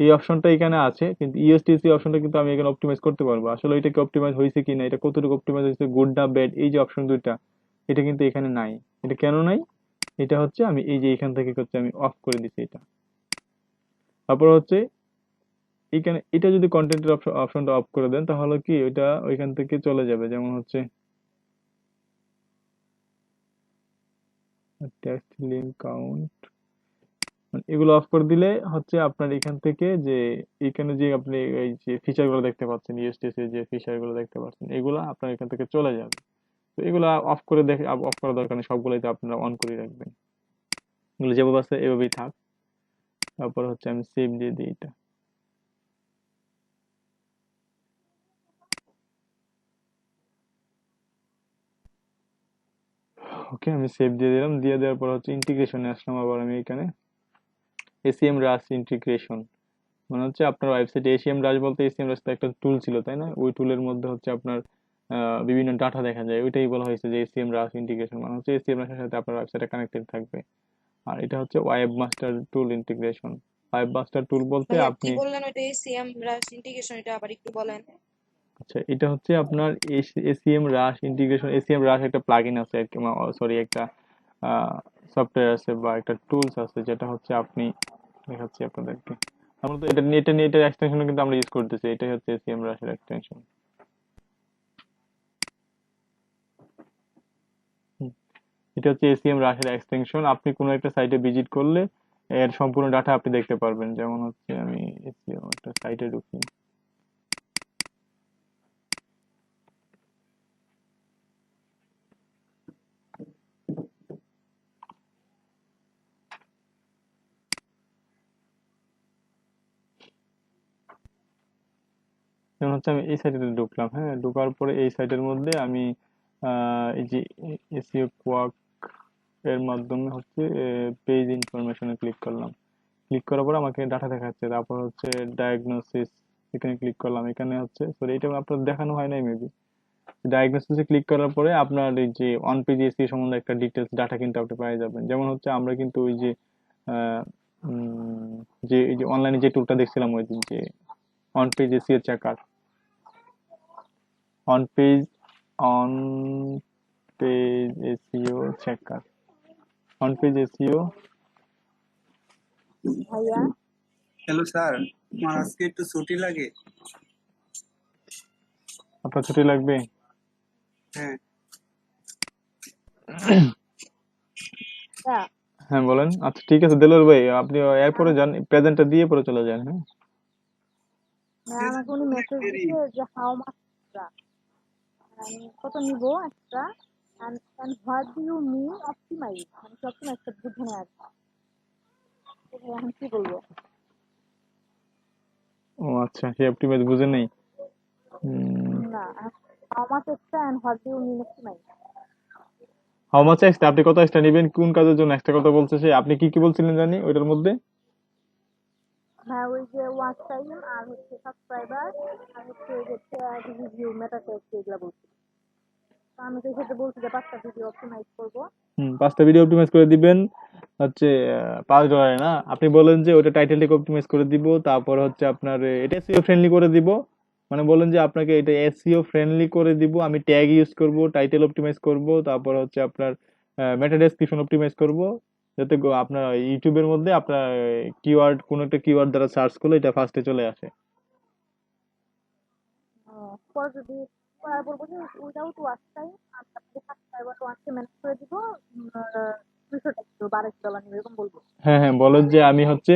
Speaker 1: এই অপশনটা এখানে আছে, কিন্তু ইউএসটিসি অপশনটা কিন্তু আমি এখানে অপটিমাইজ করতে পারবো। আসলে এটা কি অপটিমাইজ হয়েছে কিনা, এটা কতটুকু অপটিমাইজ হয়েছে, গুড না ব্যাড, এই যে অপশন দুইটা, এটা কিন্তু এখানে নাই। এটা কেন নাই? এটা হচ্ছে আমি এই যে এখান থেকে হচ্ছে আমি অফ করে দিছি এটা। তারপর হচ্ছে এখানে এটা যদি কন্টেন্টের অপশনটা অফ করে দেন তাহলে কি ওইটা ওইখান থেকে চলে যাবে। যেমন হচ্ছে টেক্সট লিঙ্ক কাউন্ট, এগুলো অফ করে দিলে হচ্ছে আপনার এখান থেকে যে এখানে যে আপনি এই যে ফিচার গুলো দেখতে পাচ্ছেন, ইউএসটিসি যে ফিচার গুলো দেখতে পাচ্ছেন, এগুলো আপনার এখান থেকে চলে যাবে। তো এগুলো অফ করে দেখে, অফ করার দরকার নেই, সবগুলোই তো আপনারা অন করে রাখবেন। এগুলো যেভাবে আছে এভাবেই থাক। তারপর হচ্ছে আমি সেভ দিয়ে দিই এটা। ওকে, আমি সেভ দিয়ে দিলাম। দিয়ে দেওয়ার পর হচ্ছে ইন্টিগ্রেশনে আসলাম আবার আমি এখানে, এসিএম রাশ ইন্টিগ্রেশন, মানে হচ্ছে আপনার ওয়েবসাইটে এসিএম রাশ বলতে এসিএম রাশ তো একটা টুল ছিল তাই না, ওই টুলের মধ্যে হচ্ছে আপনার বিভিন্ন ডাটা দেখা যায়, ওইটাই বলা হয়েছে যে এসিএম রাশ ইন্টিগ্রেশন, মানে হচ্ছে এসিএম রাশের সাথে আপনার ওয়েবসাইটে কানেক্টেড থাকবে। আর এটা হচ্ছে ওয়েব মাস্টার টুল ইন্টিগ্রেশন। ওয়েব মাস্টার টুল বলতে
Speaker 2: ভাইয়া কি
Speaker 1: আপনি,
Speaker 2: বললেন ওইটা এসিএম রাশ ইন্টিগ্রেশন, এটা আবার একটু বলেন।
Speaker 1: আচ্ছা, এটা হচ্ছে আপনার এসিএম রাশ ইন্টিগ্রেশন। এসিএম রাশ একটা প্লাগইন আছে আর কি, সরি, একটা সফটওয়্যার আছে বা একটা টুলস আছে, যেটা হচ্ছে আপনি, দেখাচ্ছি আপনাদেরকে। আমরা তো এটা নিয়ে এটার এক্সটেনশন কিন্তু আমরা ইউজ করতেছি, এটাই হচ্ছে এসিএম রাশের এক্সটেনশন। এটা হচ্ছে এসিএম রাশের এক্সটেনশন। আপনি কোনো একটা সাইটে ভিজিট করলে এর সম্পূর্ণ ডাটা আপনি দেখতে পারবেন। যেমন হচ্ছে আমি এসিএম একটা সাইটে ঢুকি, যেমন হচ্ছে আমি এই সাইটে ঢুকলাম, হ্যাঁ, ঢোকার পরে এই সাইটের মধ্যে আমি এই যে এসইও কোয়াক এর মাধ্যমে হচ্ছে পেজ ইনফরমেশনে ক্লিক করলাম। ক্লিক করার পর আমাকে ডাটা দেখাচ্ছে। তারপর হচ্ছে ডায়াগনোসিস, এখানে ক্লিক করলাম। এখানে হচ্ছে, সরি, এটা আপনার দেখানো হয় নাই মেবি। ডায়াগনোসিসে ক্লিক করার পরে আপনার এই যে অন পেজ এসইও সম্বন্ধে একটা ডিটেলস ডাটা কিন্তু আপনি পেয়ে যাবেন। যেমন হচ্ছে আমরা কিন্তু ওই যে আহ, যে এই যে অনলাইনে যে টুলটা দেখছিলাম ওই দিন, যে on page SEO checker, on page on page SEO checker, on page SEO.
Speaker 2: ভাইয়া
Speaker 4: হ্যালো স্যার, আমার আজকে একটু ছুটি লাগে।
Speaker 1: আপনার ছুটি লাগবে?
Speaker 4: হ্যাঁ।
Speaker 1: হ্যাঁ বলেন। আচ্ছা ঠিক আছে দেলোয়ার ভাই, আপনি এরপরে যান, প্রেজেন্টটা দিয়ে পরে চলে যান। হ্যাঁ,
Speaker 7: আমাকে উনি মেসেজ দিছে যে হাউ মাচ কত নিব একটা and what do you mean optimize মানে কি optimize টা বুঝে না আর কি। তো ভাই এখন কি বলবো?
Speaker 1: ও আচ্ছা, সে অপটিমাইজ বুঝে নেই।
Speaker 7: না how much extra and what do you mean optimize?
Speaker 1: How much extra, আপনি কত এক্সট্রা নেবেন, কোন কাজের জন্য এক্সট্রা কথা বলছে সে, আপনি কি কি বলছিলেন জানি ওইটার মধ্যে?
Speaker 7: হ্যাঁ ওই যে ওয়াচ টাইম আর হচ্ছে সাবস্ক্রাইবার আর হচ্ছে ওই যে ট্যাগ রিভিউ মেটা ট্যাগ এগুলা বলছি। তো আমি তো সেটা বলছি যে 5টা ভিডিও অপটিমাইজ করবো।
Speaker 1: 5টা ভিডিও অপটিমাইজ করে দিবেন হচ্ছে $5 না, আপনি বলেন যে ওটা টাইটেলটাকে অপটিমাইজ করে দিব, তারপর হচ্ছে আপনার এটা এসইও ফ্রেন্ডলি করে দিব, মানে বলেন যে আপনাকে এটা এসইও ফ্রেন্ডলি করে দিব, আমি ট্যাগ ইউজ করব, টাইটেল অপটিমাইজ করব, তারপর হচ্ছে আপনার মেটা ডেসক্রিপশন অপটিমাইজ করব, যাতে আপনার ইউটিউবের মধ্যে আপনার কিওয়ার্ড, কোন একটা কিওয়ার্ড দ্বারা সার্চ করলে এটা ফার্স্টে চলে আসে।
Speaker 7: পরে যদি পরে বলবো যে উইদাউট ওয়াচ টাইম আমি আপনাকে সাবস্ক্রাইবার ওয়াচকে ম্যানেজ করে দিব $200 $2,200 নিবে এরকম বলবো।
Speaker 1: হ্যাঁ হ্যাঁ, বলেন যে আমি হচ্ছে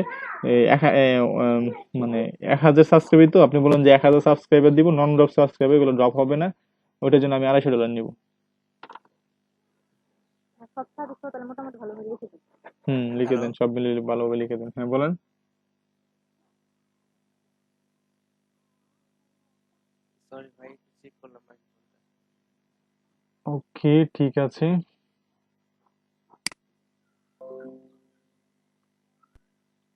Speaker 1: মানে 1000 সাবস্ক্রাইবার, তো আপনি বলেন যে 1000 সাবস্ক্রাইবার দিব, নন ড্রপ সাবস্ক্রাইবার, এগুলো ড্রপ হবে না, ওইটার জন্য আমি $250 নিব।
Speaker 7: সব সার্ভিস তাহলে মোটামুটি ভালোভাবে লিখে দিই।
Speaker 1: লিখে
Speaker 3: হ্যালো
Speaker 1: দেন, সব মিলিয়ে ভালোভাবে লিখে দেন। হ্যাঁ বলেন।
Speaker 8: সরি ভাই, চেক করলাম ভাই।
Speaker 1: ওকে, ঠিক আছে।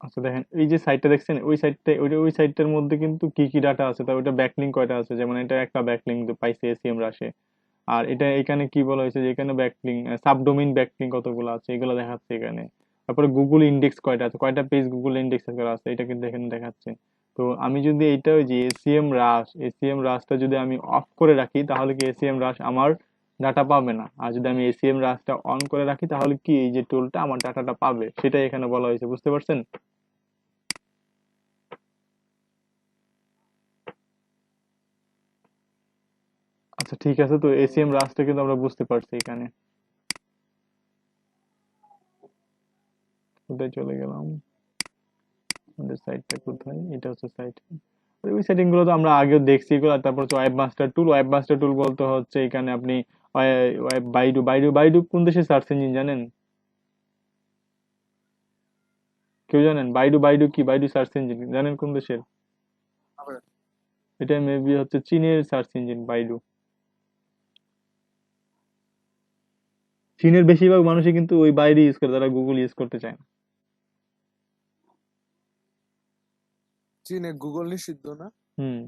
Speaker 1: আচ্ছা দেখেন, এই যে সাইটটা দেখছেন, ওই সাইটটার মধ্যে কিন্তু কি কি ডাটা আছে, তার ওইটা ব্যাকলিঙ্ক কয়টা আছে, যেমন এটা একটা ব্যাকলিঙ্ক পাইছে এসিএম রাশে, আর এটা এখানে কি বলা হয়েছে যে এখানে ব্যাকলিঙ্ক সাবডোমেইন ব্যাকলিঙ্ক কতগুলো আছে এগুলো দেখাচ্ছে এখানে, তারপরে গুগল ইন্ডেক্স কয়টা আছে, কয়টা পেজ গুগল ইন্ডেক্স করা আছে এটা কিন্তু এখানে দেখাচ্ছে। তো আমি যদি এইটা ওই যে এসিএম রাশটা যদি আমি অফ করে রাখি, তাহলে কি এসিএম রাশ আমার ডাটা পাবে না, আর যদি আমি এসিএম রাশটা অন করে রাখি তাহলে কি এই যে টুলটা আমার ডাটাটা পাবে, সেটাই এখানে বলা হয়েছে, বুঝতে পারছেন? আচ্ছা ঠিক আছে, তো এসিএম রাশটা কিন্তু আমরা বুঝতে পারছি এখানে। কোথায় চলে গেলাম, আমাদের সাইটটা কোথায়, এটা হচ্ছে সাইট। ওই সেটিং গুলো তো আমরা আগেও দেখছি এগুলো। তারপর হচ্ছে ওয়েব মাস্টার টুল বলতে হচ্ছে এখানে আপনি বাইডু কোন দেশের সার্চ ইঞ্জিন জানেন? কেউ জানেন বাইডু কি? বাইডু সার্চ ইঞ্জিন জানেন কোন দেশের? এটা মেবি হচ্ছে চীনের সার্চ ইঞ্জিন বাইডু। চীনের বেশিরভাগ মানুষই কিন্তু ওই বাইডু ইউজ করে, তারা গুগল ইউজ করতে চায় না।
Speaker 8: চীনে গুগল নিষিদ্ধ না?
Speaker 1: হুম,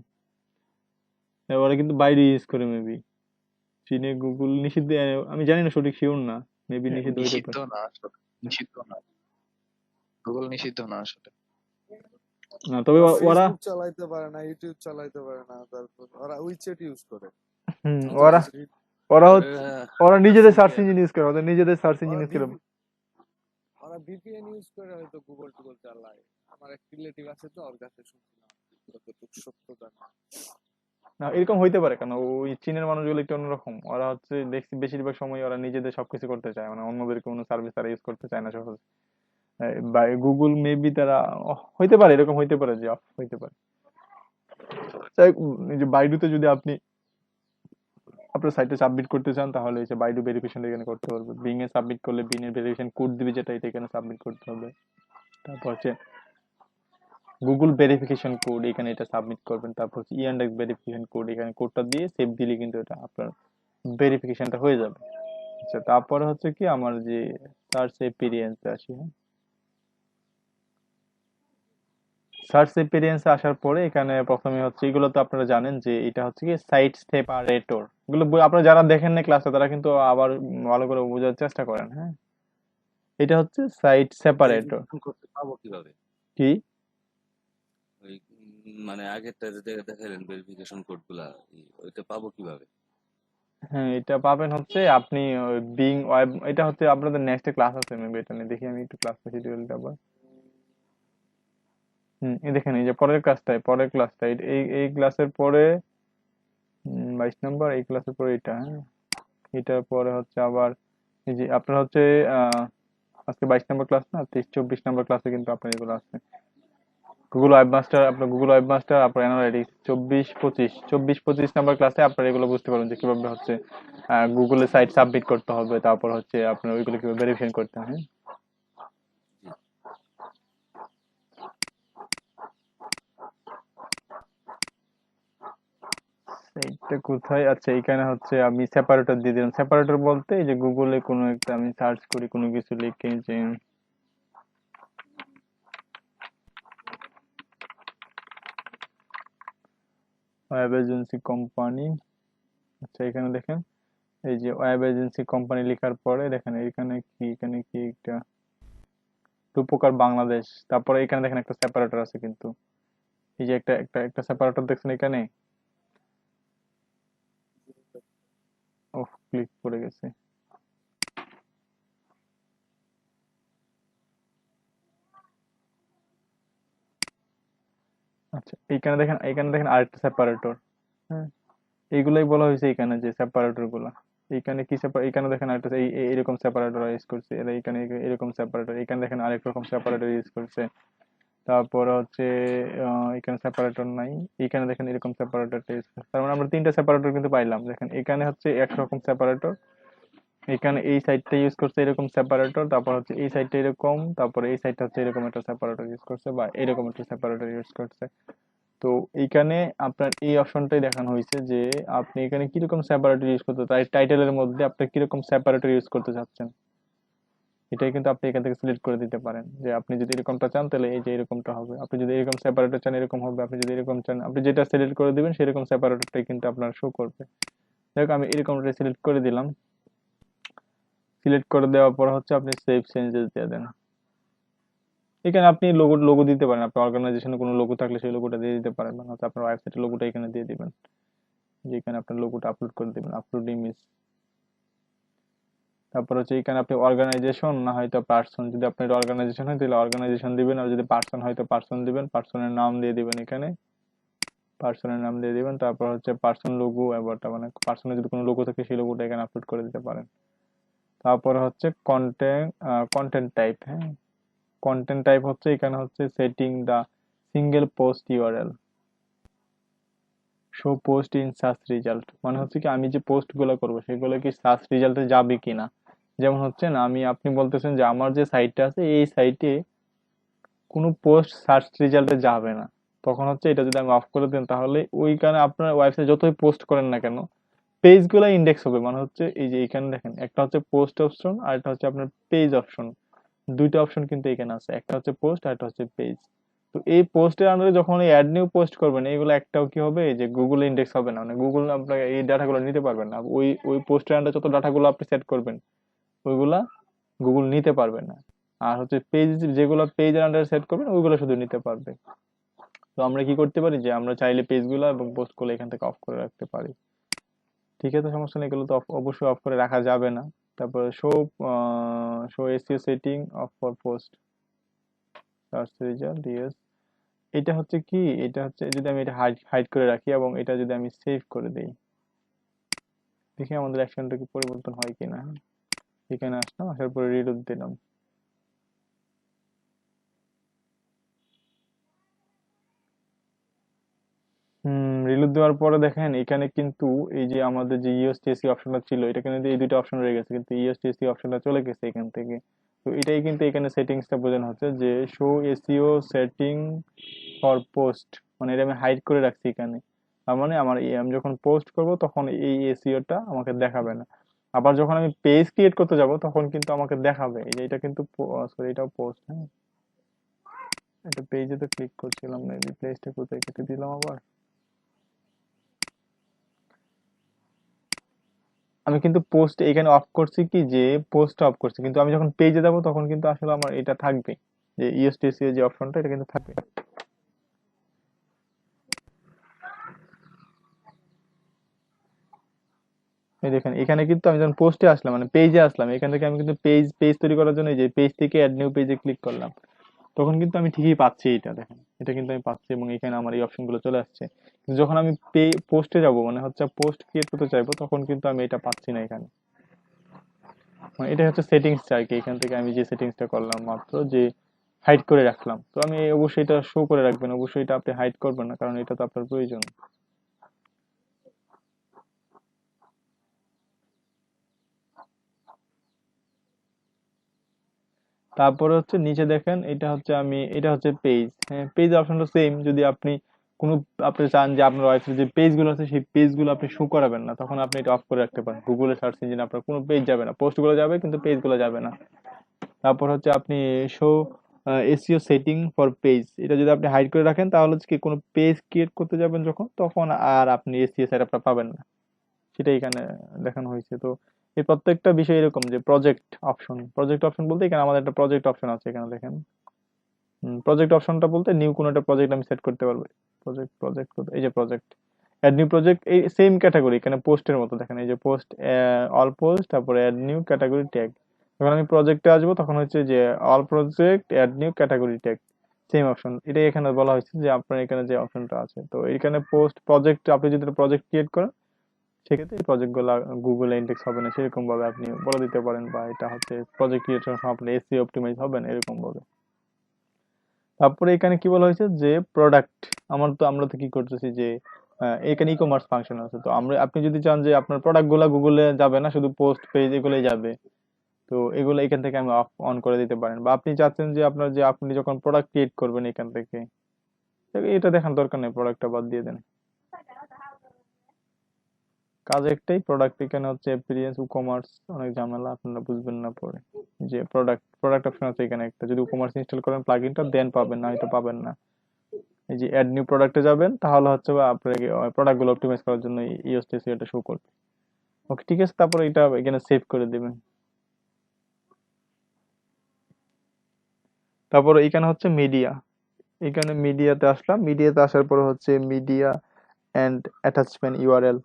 Speaker 1: ওরা কিন্তু বাইডু ইউজ করে মেবি। চীনে গুগল নিষিদ্ধ, আমি জানি না, সঠিক শিওর না, মেবি নিষিদ্ধ হইতে
Speaker 9: নিষিদ্ধ
Speaker 1: পারে।
Speaker 9: না আসলে, নিষিদ্ধ না, গুগল নিষিদ্ধ না আসলে।
Speaker 1: না তবে ওরা
Speaker 8: ফেসবুক চালাইতে পারে না, ইউটিউব চালাইতে পারে না, তারপর ওরা উইচ্যাট ইউজ করে।
Speaker 1: ওরা ওরা হচ্ছে ওরা নিজেদের সার্চ
Speaker 8: VPN
Speaker 1: ইঞ্জিন ইউজ করে, ওদের নিজেদের সার্চ ইঞ্জিন
Speaker 8: ওরা
Speaker 1: ইউজ করে।
Speaker 8: ওরা VPN ইউজ করে হয়তো গুগল টুগল চালায়। আমার এক রিলেটিভ আছে তো, ওর কাছে শুনছিলাম, কতটুকু সত্যতা না।
Speaker 1: না এরকম হইতে পারে, কেন ওই চীনের মানুষগুলো একটু অন্যরকম, ওরা হচ্ছে দেখছি বেশিরভাগ সময় ওরা নিজেদের সবকিছু করতে চায়, মানে অন্যদের কোনো সার্ভিস তারা ইউজ করতে চায় না সহজে। বা গুগল মেবি তারা হইতে পারে, এরকম হইতে পারে যে অফ হইতে পারে। যাই হোক, এই যে বাইডুতে যদি আপনি আপনার সাইটে সাবমিট করতে চান, তাহলে হচ্ছে বাইডু ভেরিফিকেশন এখানে করতে পারবে। বিং এ সাবমিট করলে বিং এর ভেরিফিকেশন কোড দিবে, যেটা এটা এখানে সাবমিট করতে হবে। তারপর হচ্ছে গুগল ভেরিফিকেশন কোড, এখানে এটা সাবমিট করবেন। তারপর হচ্ছে ইয়ান্ডেক্স ভেরিফিকেশন কোড, এখানে কোডটা দিয়ে সেভ দিলে কিন্তু এটা আপনার ভেরিফিকেশনটা হয়ে যাবে। আচ্ছা, তারপরে হচ্ছে কি আমার যে সার্চ এক্সপিরিয়েন্স আসি, হ্যাঁ, সার্চ এক্সপিরিয়েন্সে আসার পরে এখানে প্রথমে হচ্ছে, এগুলো তো আপনারা জানেন যে এটা হচ্ছে কি সাইট সেপারেটর, এগুলো আপনারা যারা দেখেন না ক্লাসে তারা কিন্তু আবার ভালো করে বোঝার চেষ্টা করেন। হ্যাঁ, এটা হচ্ছে সাইট সেপারেটর।
Speaker 6: ভেরিফিকেশন করতে পাবো কিভাবে?
Speaker 1: কি
Speaker 6: ওই মানে আগেরটা যে দেখাইলেন ভেরিফিকেশন কোড গুলা, ওইটা পাবো কিভাবে?
Speaker 1: হ্যাঁ, এটা পাবেন হচ্ছে আপনি বিং ওয়েব, এটা হচ্ছে আপনাদের নেক্সট ক্লাস আছে মেবি, এটা নিয়ে দেখি আমি একটু ক্লাস শিডিউলটা আবার। এই দেখেন, এই যে পরের ক্লাসটা এই এই ক্লাসের পরে 22 নম্বর, এই ক্লাসের পরে এটা। হ্যাঁ, এটার পরে হচ্ছে আবার এই যে আপনার হচ্ছে আজকে 22 নম্বর ক্লাস না, 23 24 নম্বর ক্লাসে কিন্তু আপনার এগুলো আছে। গুগল ওয়েব মাস্টার, আপনার গুগল ওয়েব মাস্টার, আপনার অ্যানালাইটিক্স 24-25 নাম্বার ক্লাসে আপনারা এগুলো বুঝতে পারবেন যে কিভাবে হচ্ছে গুগলে সাইট সাবমিট করতে হবে, তারপর হচ্ছে আপনার ওইগুলো কিভাবে ভেরিফিকেশন করতে হয়। এইটা কোথায়? আচ্ছা, এখানে হচ্ছে আমি সেপারেটর দিয়ে দিলাম। সেপারেটর বলতে এই যে গুগলে কোনো একটা আমি সার্চ করি কোনো কিছু লিখে যে ওয়েব এজেন্সি কোম্পানি। আচ্ছা, এখানে দেখেন এই যে ওয়েব এজেন্সি কোম্পানি লেখার পরে দেখেন এখানে কি একটা রূপকার বাংলাদেশ, তারপরে এখানে দেখেন একটা সেপারেটর আছে কিন্তু এই যে একটা সেপারেটর দেখছেন এখানে। ওহ, ক্লিক করে গেছে। আচ্ছা, এখানে দেখেন আরেকটা সেপারেটর। হ্যাঁ, এইগুলাই বলা হয়েছে এখানে যে সেপারেটর গুলা। এখানে কি এখানে দেখেন আরেকটা এরকম সেপারেটর ইউজ করছে এরা, এখানে এরকম সেপারেটর, এখানে দেখেন আরেক রকম সেপারেটর ইউজ করছে। তারপরে হচ্ছে এখানে সেপারেটর নাই, এখানে দেখেন এরকম সেপারেটর ইউজ করছে। তার মানে আমরা 3টা সেপারেটর কিন্তু পাইলাম। দেখেন এখানে হচ্ছে একরকম সেপারেটর, এখানে এই সাইডটা ইউজ করছে এরকম সেপারেটর, তারপর হচ্ছে এই সাইডটা এরকম, তারপরে এই সাইডটা হচ্ছে এরকম একটা সেপারেটর ইউজ করছে বা এরকম একটা সেপারেটর ইউজ করছে। তো এইখানে আপনার এই অপশনটাই দেখানো হয়েছে যে আপনি এখানে কিরকম সেপারেটর ইউজ করতে, তাই টাইটেলের মধ্যে আপনি কিরকম সেপারেটর ইউজ করতে চাচ্ছেন এটাই কিন্তু আপনি এখান থেকে সিলেক্ট করে দিতে পারেন। যে আপনি যদি এরকমটা চান তাহলে এই যে এরকমটা হবে, আপনি যদি এরকম সেপারেটর চান এরকম হবে, আপনি যদি এরকম চান, আপনি যেটা সিলেক্ট করে দিবেন সেরকম সেপারেটরটাই কিন্তু আপনার শো করবে। দেখো আমি এরকমটা সিলেক্ট করে দিলাম। সিলেক্ট করে দেওয়ার পর হচ্ছে আপনি সেভ চেঞ্জেস দিয়ে দেন। এখানে আপনি লোগো দিতে পারেন, আপনার অর্গানাইজেশনে কোনো লোগো থাকলে সেই লোগোটা দিয়ে দিতে পারেন, মানে হচ্ছে আপনার ওয়েবসাইটের লোগোটা এখানে দিয়ে দিবেন, যেখানে আপনার লোগোটা আপলোড করে দিবেন, আপলোড ইমেজ। তারপর হচ্ছে এখানে আপনি অর্গানাইজেশন না হয়তো পার্সন, যদি আপনার অর্গানাইজেশন হয় তাহলে অর্গানাইজেশন দিবেন, আর যদি পার্সন হয় তো পার্সন দিবেন, পার্সনের নাম দিয়ে দিবেন, এখানে পার্সনের নাম দিয়ে দিবেন। তারপর হচ্ছে পার্সন লোগো এবারটা, মানে পার্সনের যদি কোনো লোগো থাকে সেই লোগোটা এখানে আপলোড করে দিতে পারেন। তারপরে হচ্ছে কন্টেন্ট টাইপ। হ্যাঁ, কন্টেন্ট টাইপ হচ্ছে এখানে হচ্ছে setting the single post URL show post in search result, মানে হচ্ছে কি আমি যে পোস্ট গুলো করবো সেগুলো কি সার্চ রেজাল্টে যাবে কিনা। যেমন হচ্ছে না, আপনি বলতেছেন যে আমার যে সাইটটা আছে এই সাইটে কোনো পোস্ট সার্চ রেজাল্টে যাবে না, তখন হচ্ছে এটা যদি আমি অফ করে দেন তাহলে ওইখানে আপনার ওয়েবসাইট যতই পোস্ট করেন না কেন পেজ গুলো ইন্ডেক্স হবে। মানে হচ্ছে এই যে এখানে দেখেন একটা হচ্ছে পোস্ট অপশন আর একটা হচ্ছে আপনার পেজ অপশন, দুইটা অপশন কিন্তু এখানে আছে, একটা হচ্ছে পোস্ট আর একটা হচ্ছে পেজ। তো এই পোস্টের আন্ডারে যখন এই অ্যাড নিউ পোস্ট করবেন এইগুলো একটাও কি হবে যে গুগল ইন্ডেক্স হবে না, মানে গুগল আপনাকে এই ডাটাগুলো নিতে পারবেন না। ওই পোস্টের আন্ডারে যত ডাটাগুলো আপনি সেট করবেন ওইগুলা গুগল নিতে পারবে না। আর হচ্ছে পেজ, যেগুলো পেজের আন্ডারে সেট করবেন ওইগুলো শুধু নিতে পারবে। তো আমরা কি করতে পারি যে আমরা চাইলে পেজগুলো এবং পোস্টগুলো এখান থেকে অফ করে রাখতে পারি। ঠিক আছে, সমস্যা নেই, এগুলো তো অবশ্যই অফ করে রাখা যাবে না। তারপরে show SEO setting of for post search result, yes. এটা হচ্ছে কি, এটা হচ্ছে যদি আমি এটা হাইড করে রাখি এবং এটা যদি আমি সেভ করে দেই, দেখি আমাদের অ্যাকশনটা কি পরিবর্তন হয় কিনা। এখানে আসলাম, আসার পরে রিলোড দিলাম। রিলোড দেওয়ার পরে দেখেন এখানে কিন্তু এই যে আমাদের যে ইউএসটিএসি অপশনটা ছিল এটা কিন্তু এই দুটো অপশন রয়ে গেছে, কিন্তু ইউএসটিএসি অপশনটা চলে গেছে এখান থেকে। তো এটাই কিন্তু এখানে সেটিংসটা বোঝানো হচ্ছে যে show SEO setting for post, মানে এটা আমি হাইড করে রাখছি এখানে। তার মানে আমি যখন পোস্ট করব তখন এই এসইওটা আমাকে দেখাবে না। আবার যখন আমি পেজ ক্রিয়েট করতে যাব তখন কিন্তু আমাকে দেখাবে। এই যে এটা কিন্তু সরি, এটাও পোস্ট। হ্যাঁ, এটা পেজে তো ক্লিক করছিলাম না, এই পেজটা কোথায় কেটে দিলাম আবার। আমি কিন্তু পোস্ট এখানে অফ করছি, কি যে পোস্ট অফ করছি, কিন্তু আমি যখন পেজে যাব তখন কিন্তু আসলে আমার এটা থাকবে, যে ইউএসটিসি যে অপশনটা এটা কিন্তু থাকবে। এই দেখেন এখানে কিন্তু আমি যখন পোস্টে আসলাম মানে পেজে আসলাম, এখান থেকে আমি কিন্তু পেজ তৈরি করার জন্য এই যে পেজ থেকে অ্যাড নিউ পেজে ক্লিক করলাম, তখন কিন্তু আমি ঠিকই পাচ্ছি এটা। দেখেন এটা কিন্তু আমি পাচ্ছি এবং এখানে আমার এই অপশনগুলো চলে আসছে। কিন্তু যখন আমি পোস্টে যাব মানে হচ্ছে পোস্ট ক্রিয়েট করতে চাইবো তখন কিন্তু আমি এটা পাচ্ছি না এখানে। মানে এটা হচ্ছে সেটিংসটা আর কি, এখান থেকে আমি যে সেটিংসটা করলাম মাত্র, যে হাইড করে রাখলাম। তো আমি অবশ্যই এটা শো করে রাখবেন, অবশ্যই এটা আপনি হাইড করবেন না, কারণ এটা তো আপনার প্রয়োজন। তারপরে হচ্ছে নিচে দেখেন, এটা হচ্ছে পেজ। হ্যাঁ, পেজ অপশনটা সেম। যদি আপনি কোনো আপনি চান যে আপনার ওয়েবসাইটে যে পেজগুলো আছে সেই পেজগুলো আপনি শো করাবেন না, তখন আপনি এটা অফ করে রাখতে পারেন। গুগলে সার্চ ইঞ্জিনে আপনার কোনো পেজ যাবে না, পোস্টগুলো যাবে কিন্তু পেজগুলো যাবে না। তারপর হচ্ছে আপনি show SEO setting for page, এটা যদি আপনি হাইড করে রাখেন তাহলে হচ্ছে কি কোনো পেজ ক্রিয়েট করতে যাবেন যখন, তখন আর আপনি এসইও সেটআপটা পাবেন না, সেটাই এখানে দেখানো হয়েছে। তো এই প্রত্যেকটা বিষয় এরকম যে প্রজেক্ট অপশন বলতে এখানে আমাদের একটা প্রজেক্ট অপশন আছে, এখানে দেখেন। প্রজেক্ট অপশনটা বলতে নিউ কোনো একটা প্রজেক্ট আমি সেট করতে পারবো। প্রজেক্ট এই যে প্রজেক্ট, অ্যাড নিউ প্রজেক্ট, এই সেম ক্যাটাগরি এখানে পোস্টের মতো দেখেন, এই যে পোস্ট, অল পোস্ট, তারপরে অ্যাড নিউ ক্যাটাগরি ট্যাগ। যখন আমি প্রজেক্টে আসবো তখন হচ্ছে যে all project add new category tag, same option. এটাই এখানে বলা হয়েছে যে আপনার এখানে যে অপশনটা আছে, তো এখানে পোস্ট প্রজেক্ট, আপনি যদি প্রজেক্ট ক্রিয়েট করেন সেক্ষেত্রে এই প্রজেক্ট গুলো গুগলে ইন্ডেক্স হবে না, সেরকম ভাবে আপনি বলে দিতে পারেন, বা এটা হচ্ছে প্রজেক্ট ক্রিয়েশন আপনার এসইও অপটিমাইজ হবে না, এরকম ভাবে। তারপরে এখানে কি বলা হয়েছে যে প্রোডাক্ট, আমরা তো কি করতেছি যে এখানে ই কমার্স ফাংশন আছে। তো আপনি যদি চান যে আপনার প্রোডাক্ট গুলা গুগলে যাবে না, শুধু পোস্ট পেজ এগুলোই যাবে, তো এগুলো এখান থেকে আমি অফ অন করে দিতে পারেন। বা আপনি চাচ্ছেন যে আপনি যখন প্রোডাক্ট ক্রিয়েট করবেন এখান থেকে, এটা দেখার দরকার নেই, প্রোডাক্টটা বাদ দিয়ে দেন। কাজ একটাই, প্রোডাক্ট এখানে হচ্ছে এক্সপেরিয়েন্স কমার্স, অনেক ঝামেলা, আপনারা বুঝবেন না পরে। যে প্রোডাক্ট অপশন আছে এখানে একটা, যদি কমার্স ইনস্টল করেন প্লাগইনটা দেন পাবেন, না হয়তো পাবেন না। এই যে অ্যাড নিউ প্রোডাক্টে যাবেন, তাহলে হচ্ছে আপনাকে প্রোডাক্ট গুলো অপটিমাইজ করার জন্য ইওএসটিসি এটা শো করবে। ওকে, ঠিক আছে। তারপরে এটা এখানে সেভ করে দিবেন। তারপরে এখানে হচ্ছে মিডিয়া, এখানে মিডিয়াতে আসলাম। মিডিয়াতে আসার পর হচ্ছে মিডিয়া এন্ড অ্যাটাচমেন্ট ইউআরএল।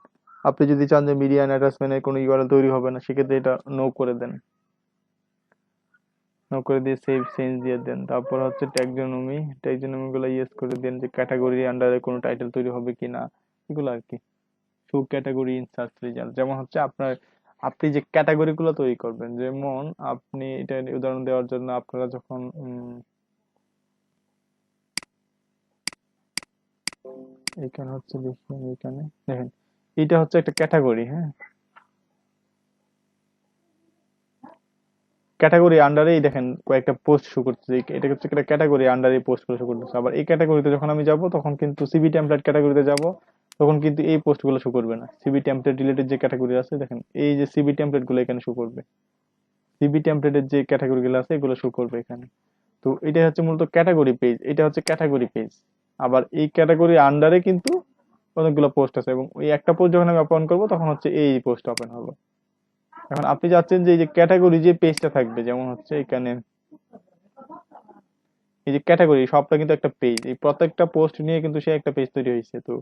Speaker 1: আপনি যদি চান যে মিডিয়া এন্ড অ্যাটাচমেন্টের কোনো ইউআরএল তৈরি হবে না, সেক্ষেত্রে এটা নো করে দেন, নো করে দিয়ে সেভ চেঞ্জ দিয়ে দেন। তারপর হচ্ছে ট্যাক্সোনমি গুলো ইয়েস করে দেন, যে ক্যাটাগরি আন্ডারে কোনো টাইটেল তৈরি হবে কিনা, এগুলো আর কি। Show category in search result, যেমন হচ্ছে আপনি যে ক্যাটাগরি গুলো তৈরি করবেন, যেমন আপনি এটা উদাহরণ দেওয়ার জন্য, আপনারা যখন এখানে হচ্ছে দেখুন, এখানে দেখেন এটা হচ্ছে একটা ক্যাটাগরি। হ্যাঁ, ক্যাটাগরি আন্ডারেই দেখেন কয়েকটা পোস্ট শো করতেছে, এটা হচ্ছে একটা ক্যাটাগরি আন্ডারে পোস্ট গুলো শো করতেছে। আবার এই ক্যাটাগরিতে যখন আমি যাব, তখন কিন্তু সিবি টেমপ্লেট ক্যাটাগরিতে যাব, তখন কিন্তু এই পোস্ট গুলো শো করবে না। সিবি টেমপ্লেট রিলেটেড যে ক্যাটাগরি আছে দেখেন, এই যে সিবি টেমপ্লেট গুলো এখানে শো করবে, সিবি টেমপ্লেটের যে ক্যাটাগরি গুলো আছে এগুলো শো করবে এখানে। তো এটা হচ্ছে মূলত ক্যাটাগরি পেজ, এটা হচ্ছে ক্যাটাগরি পেজ। আবার এই ক্যাটাগরি আন্ডারে কিন্তু অনেকগুলো পোস্ট আছে, এবং ওই একটা পোস্ট যখন আমি ওপেন করবো তখন হচ্ছে এই পোস্ট ওপেন হবে। এখন আপনি চাচ্ছেন যে এই যে ক্যাটাগরি যে পেজটা থাকবে, যেমন হচ্ছে এখানে এই যে ক্যাটাগরি সবটা কিন্তু একটা পেজ, এই প্রত্যেকটা পোস্ট নিয়ে কিন্তু সে একটা পেজ তৈরি হয়েছে। তো